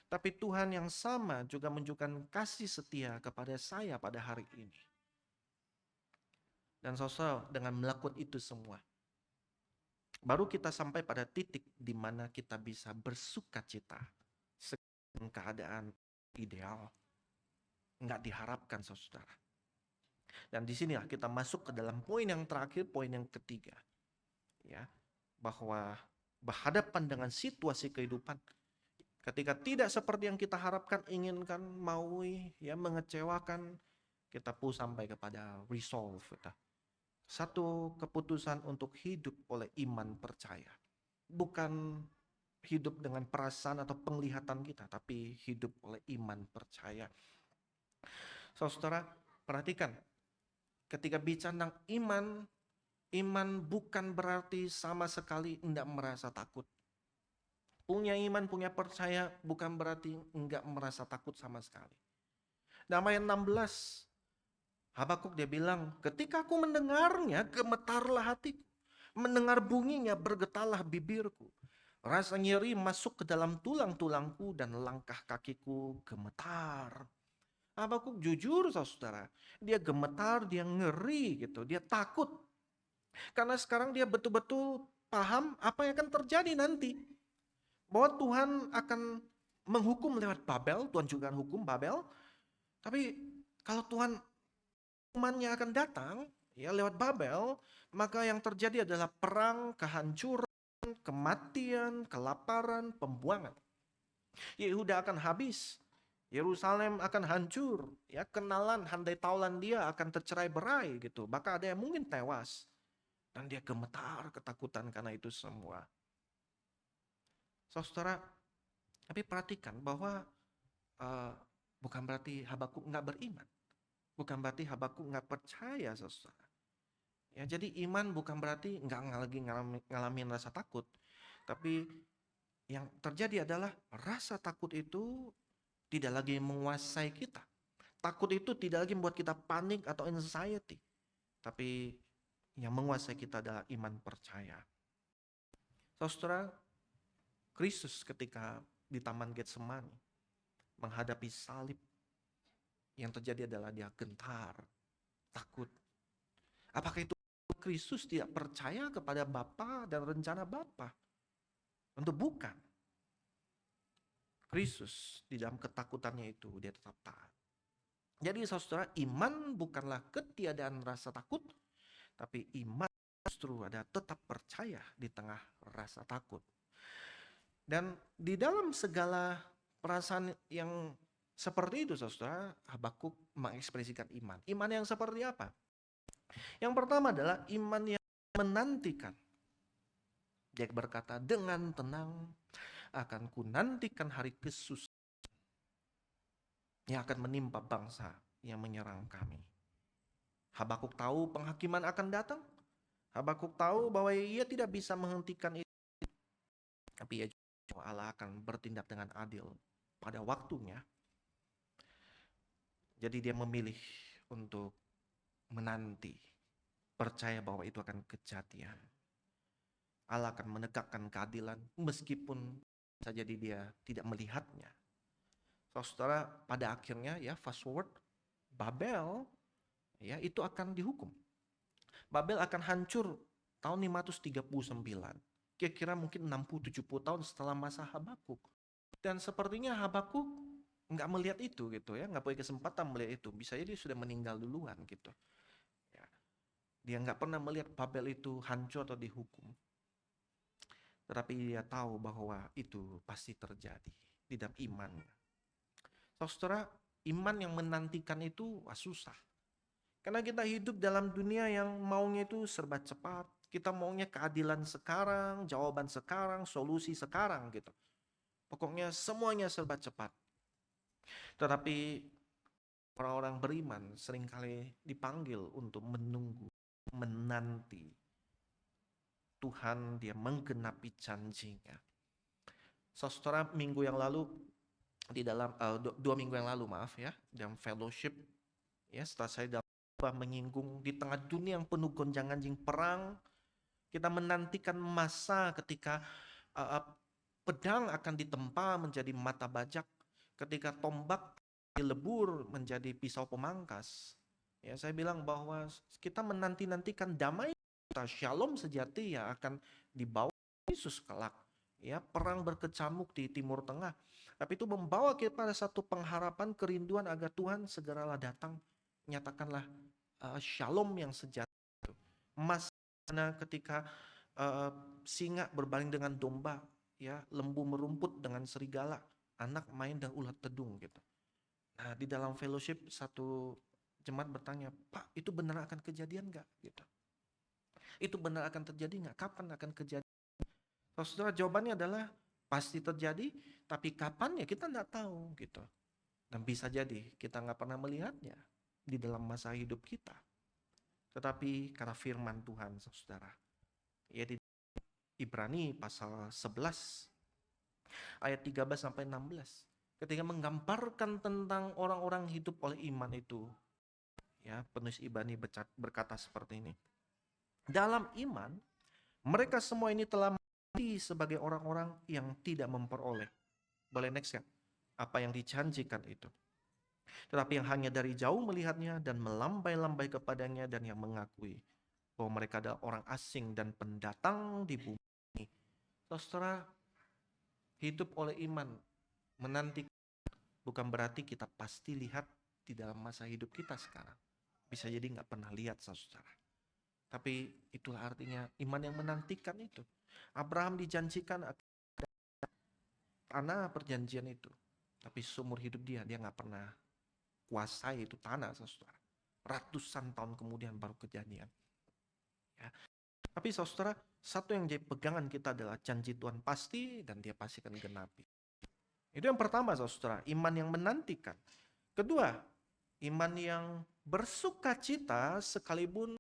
tapi Tuhan yang sama juga menunjukkan kasih setia kepada saya pada hari ini. Dan saudara, dengan melakukan itu semua, baru kita sampai pada titik di mana kita bisa bersuka cita dengan keadaan ideal. Enggak diharapkan, saudara. Dan disinilah kita masuk ke dalam poin yang terakhir, poin yang ketiga. Ya, bahwa berhadapan dengan situasi kehidupan ketika tidak seperti yang kita harapkan, inginkan, maui, ya mengecewakan, kita pun sampai kepada resolve kita. Satu keputusan untuk hidup oleh iman percaya. Bukan hidup dengan perasaan atau penglihatan kita, tapi hidup oleh iman percaya. Saudara, perhatikan, ketika bicara tentang iman, iman bukan berarti sama sekali tidak merasa takut. Punya iman, punya percaya bukan berarti enggak merasa takut sama sekali. Dalam ayat 16, Habakuk dia bilang, ketika aku mendengarnya gemetarlah hatiku. Mendengar bunyinya bergetarlah bibirku. Rasa nyeri masuk ke dalam tulang-tulangku dan langkah kakiku gemetar. Habakuk jujur saudara, dia gemetar, dia ngeri gitu, dia takut. Karena sekarang dia betul-betul paham apa yang akan terjadi nanti. Bahwa Tuhan akan menghukum lewat Babel, Tuhan juga akan hukum Babel. Tapi kalau Tuhan hukumannya akan datang ya lewat Babel, maka yang terjadi adalah perang, kehancuran, kematian, kelaparan, pembuangan. Yehuda akan habis. Yerusalem akan hancur, ya kenalan handai taulan dia akan tercerai-berai gitu. Bahkan ada yang mungkin tewas. Dan dia gemetar ketakutan karena itu semua. Saudara, tapi perhatikan bahwa bukan berarti Habakuk nggak beriman. Bukan berarti Habakuk nggak percaya, saudara. Ya, jadi iman bukan berarti nggak lagi ngalamin rasa takut. Tapi yang terjadi adalah rasa takut itu tidak lagi menguasai kita. Takut itu tidak lagi membuat kita panik atau anxiety. Tapi yang menguasai kita adalah iman percaya. Saudara, Kristus ketika di Taman Getsemani menghadapi salib, yang terjadi adalah dia gentar, takut. Apakah itu Kristus tidak percaya kepada Bapa dan rencana Bapa? Tentu bukan. Kristus di dalam ketakutannya itu dia tetap taat. Jadi saudara, iman bukanlah ketiadaan rasa takut, tapi iman justru ada tetap percaya di tengah rasa takut. Dan di dalam segala perasaan yang seperti itu saudara, Habakuk mengekspresikan iman. Iman yang seperti apa? Yang pertama adalah iman yang menantikan. Dia berkata, dengan tenang akan kunantikan hari kesusahan yang akan menimpa bangsa yang menyerang kami. Habakuk tahu penghakiman akan datang. Habakuk tahu bahwa ia tidak bisa menghentikan itu. Tapi ia juga Allah akan bertindak dengan adil pada waktunya. Jadi dia memilih untuk menanti. Percaya bahwa itu akan kejadian. Allah akan menegakkan keadilan meskipun saja dia tidak melihatnya. Saudara, pada akhirnya ya fast forward, Babel ya itu akan dihukum. Babel akan hancur tahun 539. Kira-kira mungkin 60-70 tahun setelah masa Habakuk. Dan sepertinya Habakuk nggak melihat itu gitu ya, nggak punya kesempatan melihat itu. Bisa jadi dia sudah meninggal duluan gitu. Ya. Dia nggak pernah melihat Babel itu hancur atau dihukum. Tetapi dia tahu bahwa itu pasti terjadi di dalam imannya. Saudara, iman yang menantikan itu susah. Karena kita hidup dalam dunia yang maunya itu serba cepat. Kita maunya keadilan sekarang, jawaban sekarang, solusi sekarang gitu. Pokoknya semuanya serba cepat. Tetapi orang-orang beriman seringkali dipanggil untuk menunggu, menanti. Tuhan dia menggenapi janjinya. Saudara, minggu yang lalu di dalam 2 minggu yang lalu dalam fellowship ya, setelah saya menyinggung di tengah dunia yang penuh gonjang-ganjing perang, kita menantikan masa ketika pedang akan ditempa menjadi mata bajak, ketika tombak dilebur menjadi pisau pemangkas. Ya, saya bilang bahwa kita menanti-nantikan damai kita, shalom sejati yang akan dibawa Yesus kelak. Ya, perang berkecamuk di Timur Tengah. Tapi itu membawa kita pada satu pengharapan, kerinduan agar Tuhan segeralah datang. Nyatakanlah shalom yang sejati. Mas ketika singa berbaring dengan domba, ya, lembu merumput dengan serigala, anak main dan ulat tedung gitu. Nah, di dalam fellowship satu jemaat bertanya, Pak, itu benar akan kejadian nggak? Gitu. Itu benar akan terjadi nggak? Kapan akan kejadian? Saudara, jawabannya adalah pasti terjadi, tapi kapan ya kita nggak tahu gitu. Dan bisa jadi kita nggak pernah melihatnya di dalam masa hidup kita. Tetapi karena firman Tuhan, saudara, ya di Ibrani pasal 11 ayat 13 sampai 16, ketika menggambarkan tentang orang-orang hidup oleh iman itu, ya, penulis Ibrani berkata seperti ini. Dalam iman, mereka semua ini telah mati sebagai orang-orang yang tidak memperoleh. Boleh next ya? Apa yang dijanjikan itu. Tetapi yang hanya dari jauh melihatnya dan melambai-lambai kepadanya, dan yang mengakui bahwa mereka adalah orang asing dan pendatang di bumi ini. Saudara, hidup oleh iman menanti bukan berarti kita pasti lihat di dalam masa hidup kita sekarang. Bisa jadi nggak pernah lihat, saudara. Tapi itulah artinya iman yang menantikan itu. Abraham dijanjikan tanah perjanjian itu. Tapi seumur hidup dia nggak pernah kuasai itu tanah, saudara. Ratusan tahun kemudian baru kejadian. Ya. Tapi saudara, satu yang jadi pegangan kita adalah janji Tuhan pasti dan dia pasti akan genapi. Itu yang pertama, saudara, iman yang menantikan. Kedua, iman yang bersuka cita sekalipun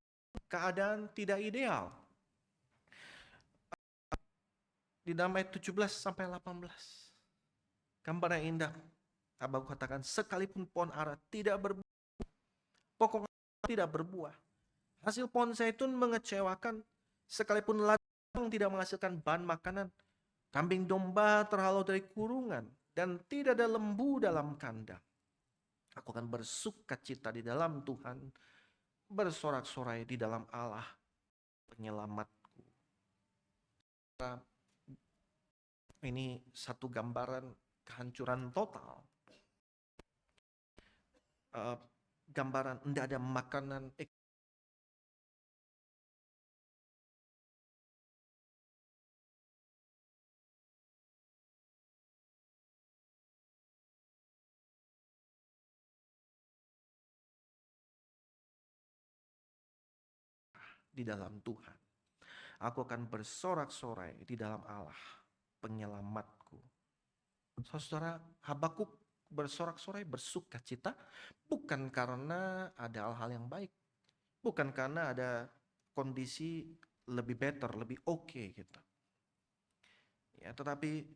keadaan tidak ideal. Di dalam ayat 17 sampai 18. Gambar yang indah. Habakuk katakan, sekalipun pohon ara tidak berbuah, pokok tidak berbuah. Hasil pohon zaitun mengecewakan, sekalipun ladang tidak menghasilkan bahan makanan, kambing domba terhalau dari kurungan, dan tidak ada lembu dalam kandang. Aku akan bersukacita di dalam Tuhan, bersorak-sorai di dalam Allah penyelamatku. Ini satu gambaran kehancuran total. Gambaran tidak ada makanan di dalam Tuhan. Aku akan bersorak-sorai di dalam Allah penyelamatku. Saudara, Habakuk bersorak-sorai, bersukacita bukan karena ada hal-hal yang baik, bukan karena ada kondisi lebih better, lebih oke gitu. Ya, tetapi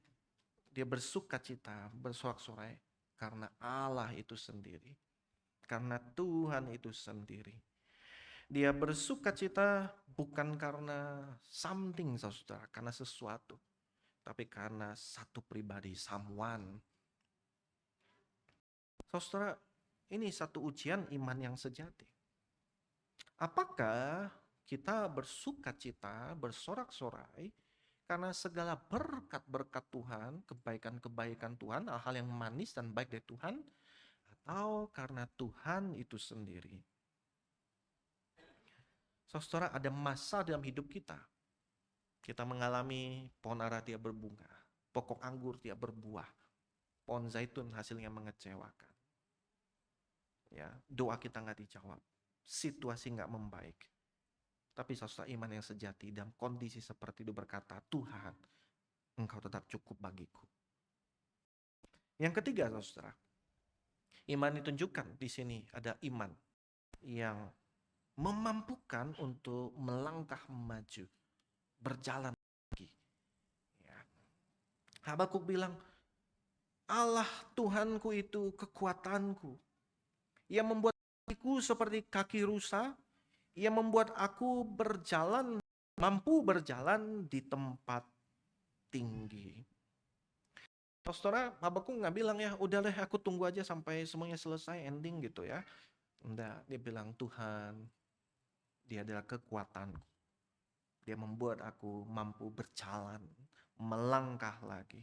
dia bersukacita, bersorak-sorai karena Allah itu sendiri, karena Tuhan itu sendiri. Dia bersukacita bukan karena something, saudara, karena sesuatu, tapi karena satu pribadi, someone. Saudara, ini satu ujian iman yang sejati. Apakah kita bersukacita, bersorak-sorai karena segala berkat-berkat Tuhan, kebaikan-kebaikan Tuhan, hal-hal yang manis dan baik dari Tuhan, atau karena Tuhan itu sendiri? Saudara, ada masa dalam hidup kita. Kita mengalami pohon ara tidak berbunga, pokok anggur tidak berbuah, pohon zaitun hasilnya mengecewakan. Ya, doa kita nggak dijawab, situasi nggak membaik. Tapi saudara, iman yang sejati dalam kondisi seperti itu berkata, Tuhan, Engkau tetap cukup bagiku. Yang ketiga, saudara, iman ditunjukkan di sini ada iman yang memampukan untuk melangkah maju, berjalan lagi. Ya. Habakuk bilang, Allah Tuhanku itu kekuatanku. Ia membuat kakiku seperti kaki rusa. Ia membuat aku berjalan, mampu berjalan di tempat tinggi. Saudara, Habakuk nggak bilang ya, udah deh aku tunggu aja sampai semuanya selesai, ending gitu ya. Enggak, dia bilang Tuhan, dia adalah kekuatanku. Dia membuat aku mampu berjalan, melangkah lagi.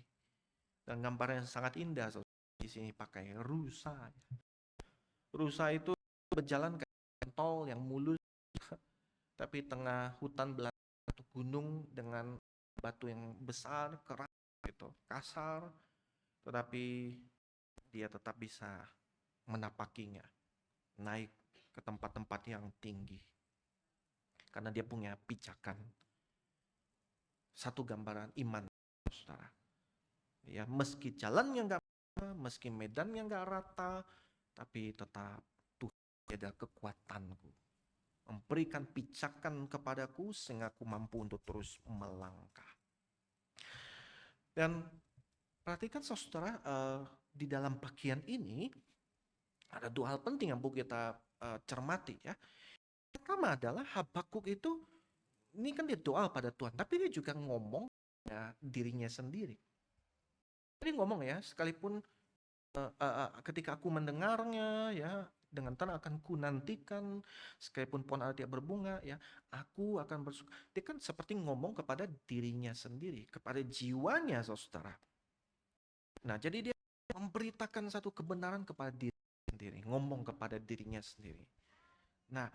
Dan gambarnya sangat indah, saudara. Di sini pakai rusa. Rusa itu berjalan kayak tol yang mulus, tapi tengah hutan belantara atau gunung dengan batu yang besar, keras gitu, kasar, tetapi dia tetap bisa menapakinya, naik ke tempat-tempat yang tinggi. Karena dia punya pijakan. Satu gambaran iman, saudara. Ya, meski jalannya nggak, meski medannya nggak rata, tapi tetap Tuhan ada kekuatanku, memberikan pijakan kepadaku sehingga aku mampu untuk terus melangkah. Dan perhatikan saudara, di dalam bagian ini ada dua hal penting yang perlu kita cermati ya. Pertama adalah Habakuk itu, ini kan dia doa pada Tuhan, tapi dia juga ngomong ya dirinya sendiri. Jadi ngomong ya, sekalipun ketika aku mendengarnya ya, dengan tenang akan ku nantikan, sekalipun pohon ara tidak berbunga ya, aku akan bersuka. Dia kan seperti ngomong kepada dirinya sendiri, kepada jiwanya, saudara. Nah, jadi dia memberitakan satu kebenaran kepada diri sendiri, ngomong kepada dirinya sendiri. Nah,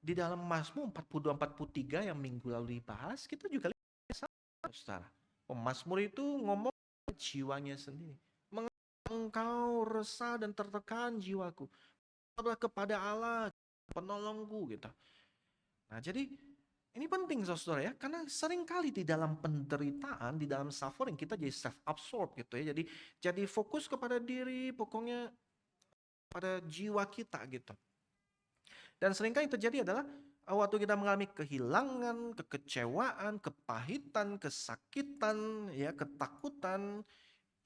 di dalam Mazmur 42-43 yang minggu lalu dibahas, kita juga lihat saudara. Pemazmur itu ngomong jiwanya sendiri. Engkau resah dan tertekan jiwaku, kepada Allah penolongku gitu. Nah, jadi ini penting saudara ya, karena seringkali di dalam penderitaan, di dalam suffering kita jadi self-absorbed gitu ya. Jadi fokus kepada diri, pokoknya pada jiwa kita gitu. Dan seringkali yang terjadi adalah waktu kita mengalami kehilangan, kekecewaan, kepahitan, kesakitan, ya, ketakutan,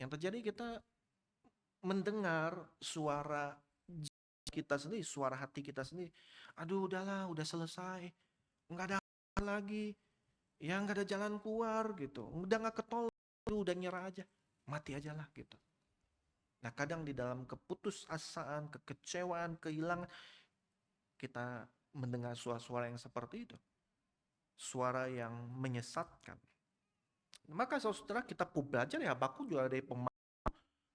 yang terjadi kita mendengar suara kita sendiri, suara hati kita sendiri. Aduh, udahlah, udah selesai, nggak ada lagi. Ya nggak ada jalan keluar gitu. Udah nggak ketol, udah nyerah aja. Mati aja lah gitu. Nah kadang di dalam keputusasaan, kekecewaan, kehilangan, kita mendengar suara-suara yang seperti itu. Suara yang menyesatkan. Maka saudara kita belajar ya, Habakuk juga dari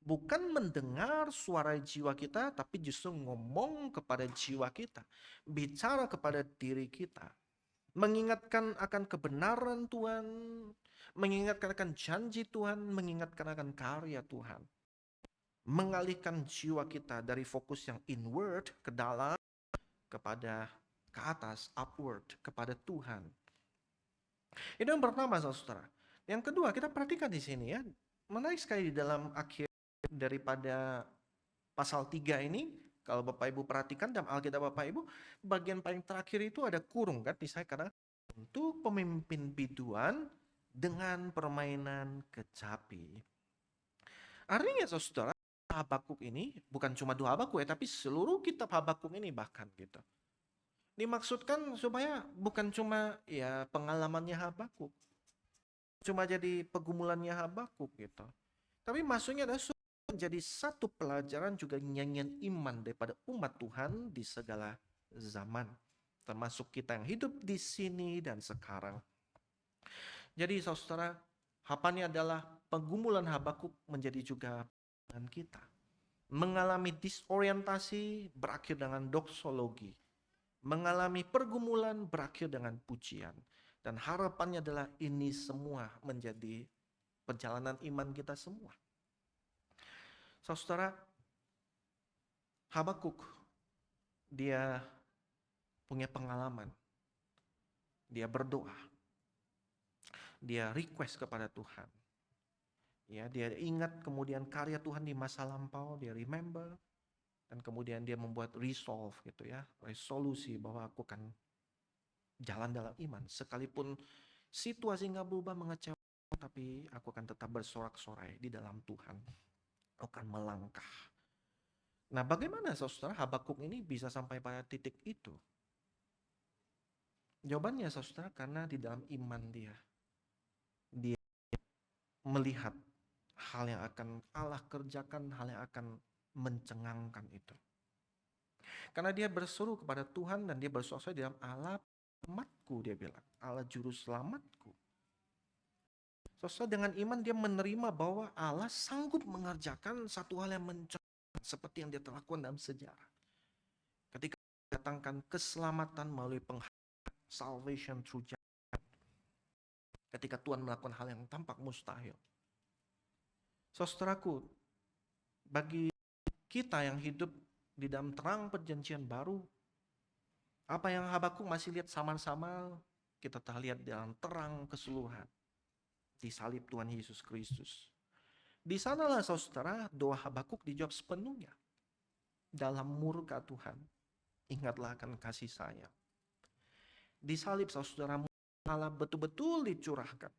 bukan mendengar suara jiwa kita, tapi justru ngomong kepada jiwa kita. Bicara kepada diri kita. Mengingatkan akan kebenaran Tuhan, mengingatkan akan janji Tuhan, mengingatkan akan karya Tuhan. Mengalihkan jiwa kita dari fokus yang inward ke dalam, kepada ke atas, upward, kepada Tuhan. Itu yang pertama, saudara. Yang kedua, kita perhatikan di sini ya, menarik sekali di dalam akhir daripada pasal 3 ini, kalau Bapak Ibu perhatikan dalam Alkitab Bapak Ibu, bagian paling terakhir itu ada kurung kan, misalnya karena untuk pemimpin biduan dengan permainan kecapi. Artinya saudara, Habakuk ini bukan cuma dua Habakuk ya, tapi seluruh kitab Habakuk ini bahkan gitu. Dimaksudkan supaya bukan cuma ya pengalamannya Habakuk, cuma jadi pergumulannya Habakuk gitu. Tapi maksudnya adalah menjadi satu pelajaran juga nyanyian iman daripada umat Tuhan di segala zaman. Termasuk kita yang hidup di sini dan sekarang. Jadi saudara, harapannya adalah pergumulan Habakuk menjadi juga dengan kita. Mengalami disorientasi berakhir dengan doksologi. Mengalami pergumulan berakhir dengan pujian. Dan harapannya adalah ini semua menjadi perjalanan iman kita semua. Saudara, Habakuk dia punya pengalaman. Dia berdoa. Dia request kepada Tuhan. Ya, dia ingat kemudian karya Tuhan di masa lampau, dia remember, dan kemudian dia membuat resolve gitu ya, resolusi bahwa aku akan jalan dalam iman sekalipun situasi nggak berubah mengecewakan, tapi aku akan tetap bersorak-sorai di dalam Tuhan. Aku akan melangkah. Nah, bagaimana saudara Habakuk ini bisa sampai pada titik itu? Jawabannya saudara, karena di dalam iman dia melihat hal yang akan Allah kerjakan, hal yang akan mencengangkan itu. Karena dia berseru kepada Tuhan dan dia bersuara di dalam Allah selamatku, dia bilang, Allah juru selamatku. Saudara, dengan iman dia menerima bahwa Allah sanggup mengerjakan satu hal yang mencengangkan seperti yang dia telah lakukan dalam sejarah. Ketika datangkan keselamatan melalui salvation through judgment. Ketika Tuhan melakukan hal yang tampak mustahil. Saudaraku, bagi kita yang hidup di dalam terang perjanjian baru, apa yang Habakuk masih lihat samar-samar, kita telah lihat dalam terang keseluruhan. Di salib Tuhan Yesus Kristus. Di sanalah saudara, doa Habakuk dijawab sepenuhnya. Dalam murka Tuhan, ingatlah akan kasih sayang. Di salib saudara, Allah betul-betul dicurahkan.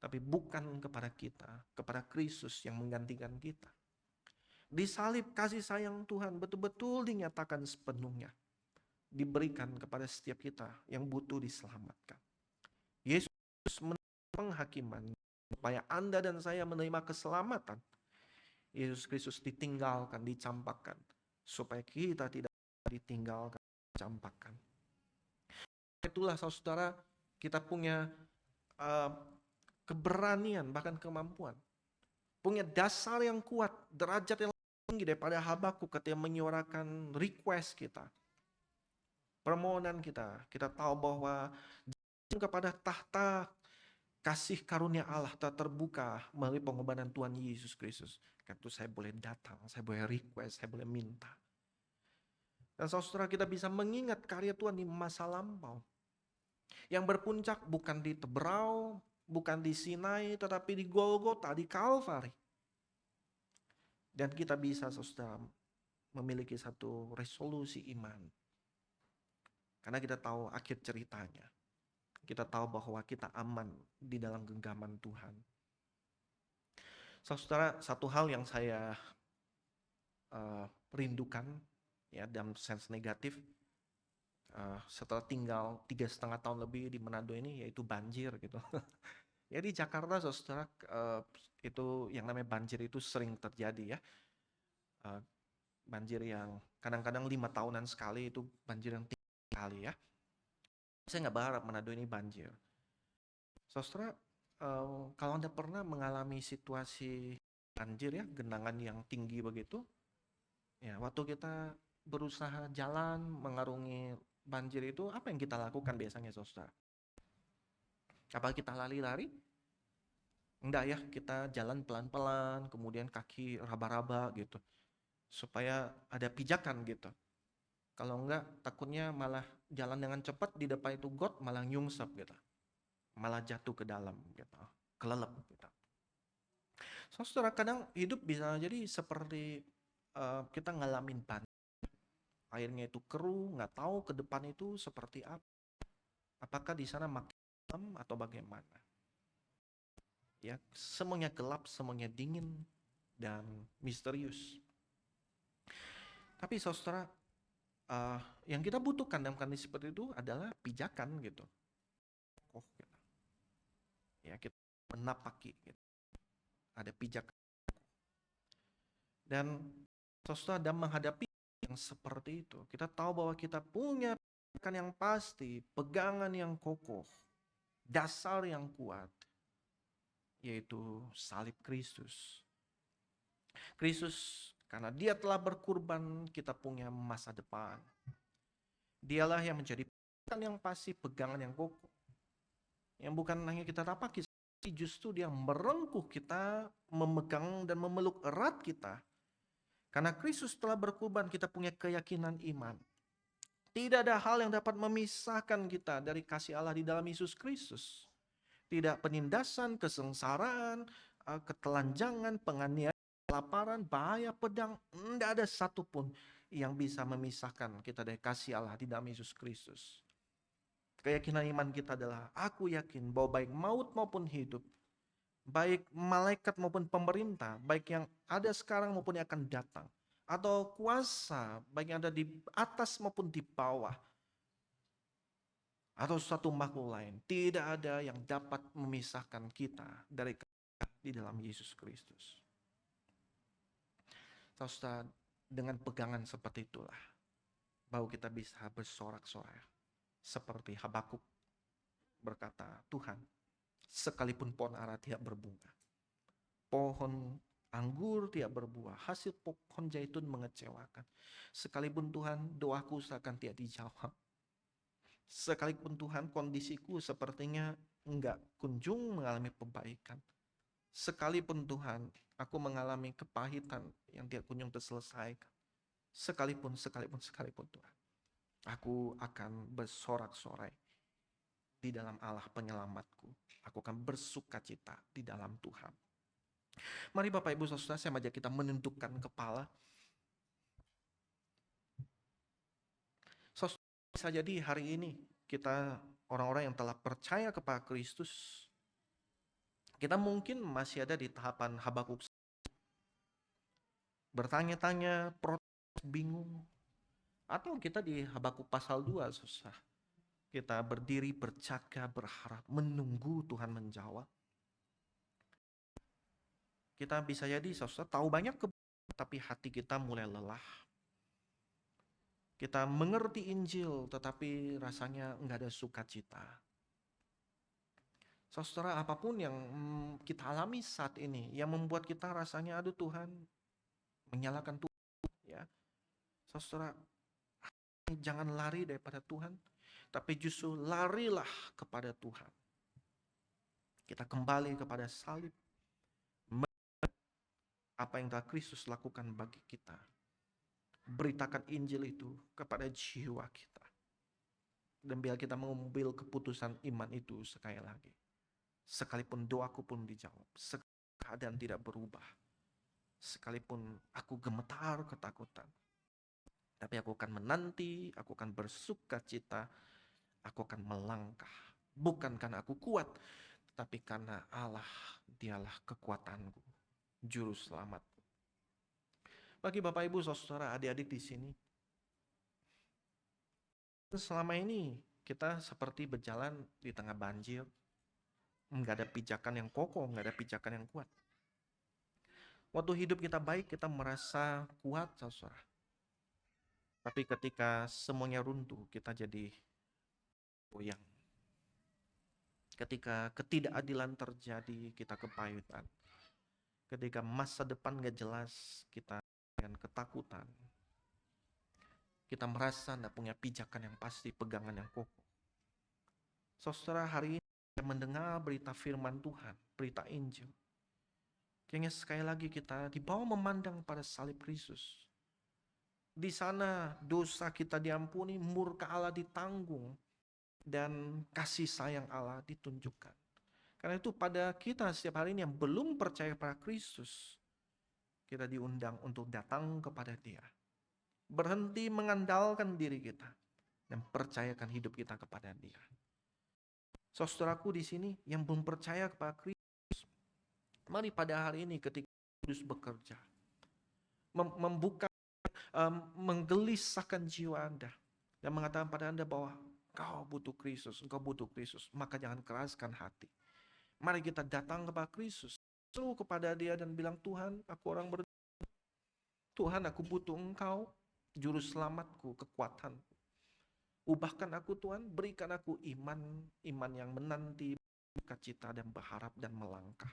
Tapi bukan kepada kita, kepada Kristus yang menggantikan kita. Di salib kasih sayang Tuhan betul-betul dinyatakan sepenuhnya. Diberikan kepada setiap kita yang butuh diselamatkan. Yesus menerima penghakiman supaya Anda dan saya menerima keselamatan. Yesus Kristus ditinggalkan, dicampakkan supaya kita tidak ditinggalkan, dicampakkan. Itulah saudara, kita punya keberanian bahkan kemampuan. Punya dasar yang kuat, derajat yang tinggi daripada Habakuk ketika menyuarakan request kita. Permohonan kita. Kita tahu bahwa kepada tahta kasih karunia Allah telah terbuka melalui pengorbanan Tuhan Yesus Kristus. Karena itu saya boleh datang, saya boleh request, saya boleh minta. Dan saudara, kita bisa mengingat karya Tuhan di masa lampau. Yang berpuncak bukan di Tebrau, bukan di Sinai, tetapi di Golgota, di Kalvari. Dan kita bisa saudara memiliki satu resolusi iman. Karena kita tahu akhir ceritanya. Kita tahu bahwa kita aman di dalam genggaman Tuhan. Saudara, satu hal yang saya rindukan ya dalam sense negatif, setelah tinggal 3,5 tahun lebih di Manado ini, yaitu banjir gitu. Ya di Jakarta saudara, itu yang namanya banjir itu sering terjadi ya. Eh, Banjir yang kadang-kadang 5 tahunan sekali, itu banjir yang tinggi sekali ya. Saya nggak berharap Manado ini banjir. Saudara, kalau Anda pernah mengalami situasi banjir ya, genangan yang tinggi begitu, ya waktu kita berusaha jalan mengarungi banjir itu, apa yang kita lakukan biasanya saudara? Apa kita lari-lari? Enggak ya, kita jalan pelan-pelan, kemudian kaki raba-raba gitu, supaya ada pijakan gitu. Kalau enggak, takutnya malah jalan dengan cepat, di depan itu got, malah nyungsep gitu. Malah jatuh ke dalam gitu, kelelep gitu. Saudara, kadang hidup bisa jadi seperti kita ngalamin banjir. Airnya itu keruh, nggak tahu ke depan itu seperti apa. Apakah di sana makin dalam atau bagaimana? Ya, semuanya gelap, semuanya dingin dan misterius. Tapi saudara, yang kita butuhkan dalam kondisi seperti itu adalah pijakan gitu. Oh, gitu. Ya, kita menapaki gitu. Ada pijakan. Dan saudara, dalam menghadapi yang seperti itu, kita tahu bahwa kita punya pijakan yang pasti, pegangan yang kokoh, dasar yang kuat, yaitu salib Kristus. Kristus, karena dia telah berkurban, kita punya masa depan. Dialah yang menjadi pegangan yang pasti, pegangan yang kokoh. Yang bukan hanya kita tapaki, justru dia merengkuh kita, memegang dan memeluk erat kita. Karena Kristus telah berkorban, kita punya keyakinan iman. Tidak ada hal yang dapat memisahkan kita dari kasih Allah di dalam Yesus Kristus. Tidak penindasan, kesengsaraan, ketelanjangan, penganiayaan, kelaparan, bahaya, pedang. Tidak ada satupun yang bisa memisahkan kita dari kasih Allah di dalam Yesus Kristus. Keyakinan iman kita adalah, aku yakin bahwa baik maut maupun hidup, baik malaikat maupun pemerintah, baik yang ada sekarang maupun yang akan datang, atau kuasa, baik yang ada di atas maupun di bawah, atau suatu makhluk lain, tidak ada yang dapat memisahkan kita dari di dalam Yesus Kristus. Saudara, dengan pegangan seperti itulah, bahwa kita bisa bersorak-sorai. Seperti Habakuk berkata, Tuhan, sekalipun pohon ara tidak berbunga, pohon anggur tidak berbuah, hasil pohon zaitun mengecewakan. Sekalipun Tuhan, doaku seakan tidak dijawab. Sekalipun Tuhan, kondisiku sepertinya enggak kunjung mengalami perbaikan. Sekalipun Tuhan, aku mengalami kepahitan yang tidak kunjung terselesaikan. Sekalipun Tuhan, aku akan bersorak-sorai di dalam Allah penyelamatku. Aku akan bersuka cita di dalam Tuhan. Mari Bapak Ibu Saudara, saya mengajak kita menundukkan kepala. Saudara, bisa jadi hari ini kita orang-orang yang telah percaya kepada Kristus, kita mungkin masih ada di tahapan Habakuk, bertanya-tanya, protes, bingung. Atau kita di Habakuk pasal 2, susah. Kita berdiri, berjaga, berharap, menunggu Tuhan menjawab. Kita bisa jadi saudara tahu banyak tapi hati kita mulai lelah. Kita mengerti Injil, tetapi rasanya enggak ada sukacita. Saudara, apapun yang kita alami saat ini, yang membuat kita rasanya, aduh Tuhan, menyalahkan Tuhan. Ya, saudara, jangan lari daripada Tuhan, tapi justru larilah kepada Tuhan. Kita kembali kepada salib. Apa yang telah Kristus lakukan bagi kita. Beritakan Injil itu kepada jiwa kita. Dan biar kita mengambil keputusan iman itu sekali lagi. Sekalipun doaku pun dijawab. Sekalipun keadaan tidak berubah. Sekalipun aku gemetar ketakutan. Tapi aku akan menanti, aku akan bersuka cita, aku akan melangkah. Bukan karena aku kuat, tapi karena Allah, dialah kekuatanku, juru selamatku. Bagi Bapak Ibu, Saudara, adik-adik di sini, Selama ini kita seperti berjalan di tengah banjir, nggak ada pijakan yang kokoh, nggak ada pijakan yang kuat. Waktu hidup kita baik, kita merasa kuat, saudara. Tapi ketika semuanya runtuh, kita jadi goyang. Ketika ketidakadilan terjadi, kita kepahitan. Ketika masa depan gak jelas, kita dengan ketakutan. Kita merasa tidak punya pijakan yang pasti, pegangan yang kokoh. Saudara, hari ini kita mendengar berita firman Tuhan, berita Injil. Kayaknya sekali lagi kita dibawa memandang pada salib Kristus. Di sana dosa kita diampuni, murka Allah ditanggung, dan kasih sayang Allah ditunjukkan. Karena itu pada kita setiap hari ini yang belum percaya pada Kristus, kita diundang untuk datang kepada Dia. Berhenti mengandalkan diri kita dan percayakan hidup kita kepada Dia. Saudaraku di sini yang belum percaya kepada Kristus, mari pada hari ini ketika Kudus bekerja, membuka, menggelisahkan jiwa Anda dan mengatakan pada Anda bahwa kau butuh Kristus, engkau butuh Kristus, maka jangan keraskan hati. Mari kita datang kepada Kristus, seru kepada Dia dan bilang, Tuhan, aku orang berdosa. Tuhan, aku butuh Engkau, juru selamatku, kekuatanku. Ubahkan aku Tuhan, berikan aku iman yang menanti, sukacita dan berharap dan melangkah.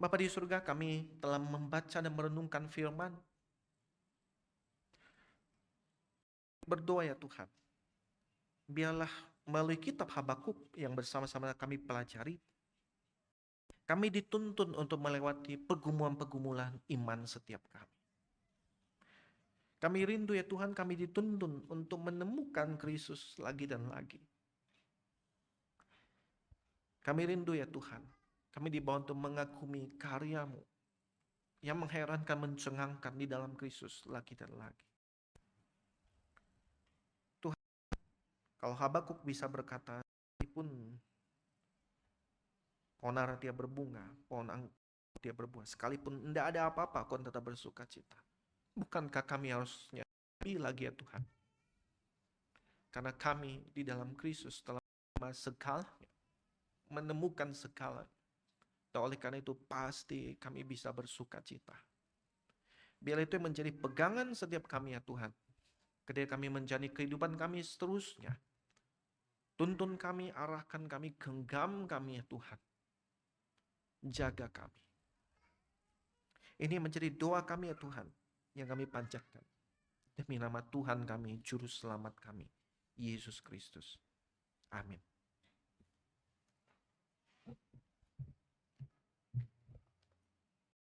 Bapa di surga, kami telah membaca dan merenungkan firman. Berdoa ya Tuhan, biarlah melalui kitab Habakuk yang bersama-sama kami pelajari, kami dituntun untuk melewati pergumulan-pergumulan iman setiap kami. Kami rindu ya Tuhan, kami dituntun untuk menemukan Kristus lagi dan lagi. Kami rindu ya Tuhan, kami dibawa untuk mengagumi karya-Mu yang mengherankan, mencengangkan di dalam Kristus lagi dan lagi. Tuhan, kalau Habakuk bisa berkata, pun pohon ara tiap berbunga, pohon anggur tiap berbuah, sekalipun tidak ada apa-apa, kau tetap bersuka cita. Bukankah kami harusnya lebih lagi ya Tuhan? Karena kami di dalam Kristus telah segalanya, menemukan segala. Dan oleh karena itu pasti kami bisa bersuka cita. Biar itu menjadi pegangan setiap kami ya Tuhan. Ketika kami menjalani kehidupan kami seterusnya. Tuntun kami, arahkan kami, genggam kami ya Tuhan. Jaga kami. Ini menjadi doa kami ya Tuhan, yang kami panjatkan. Demi nama Tuhan kami, Juru Selamat kami, Yesus Kristus. Amin.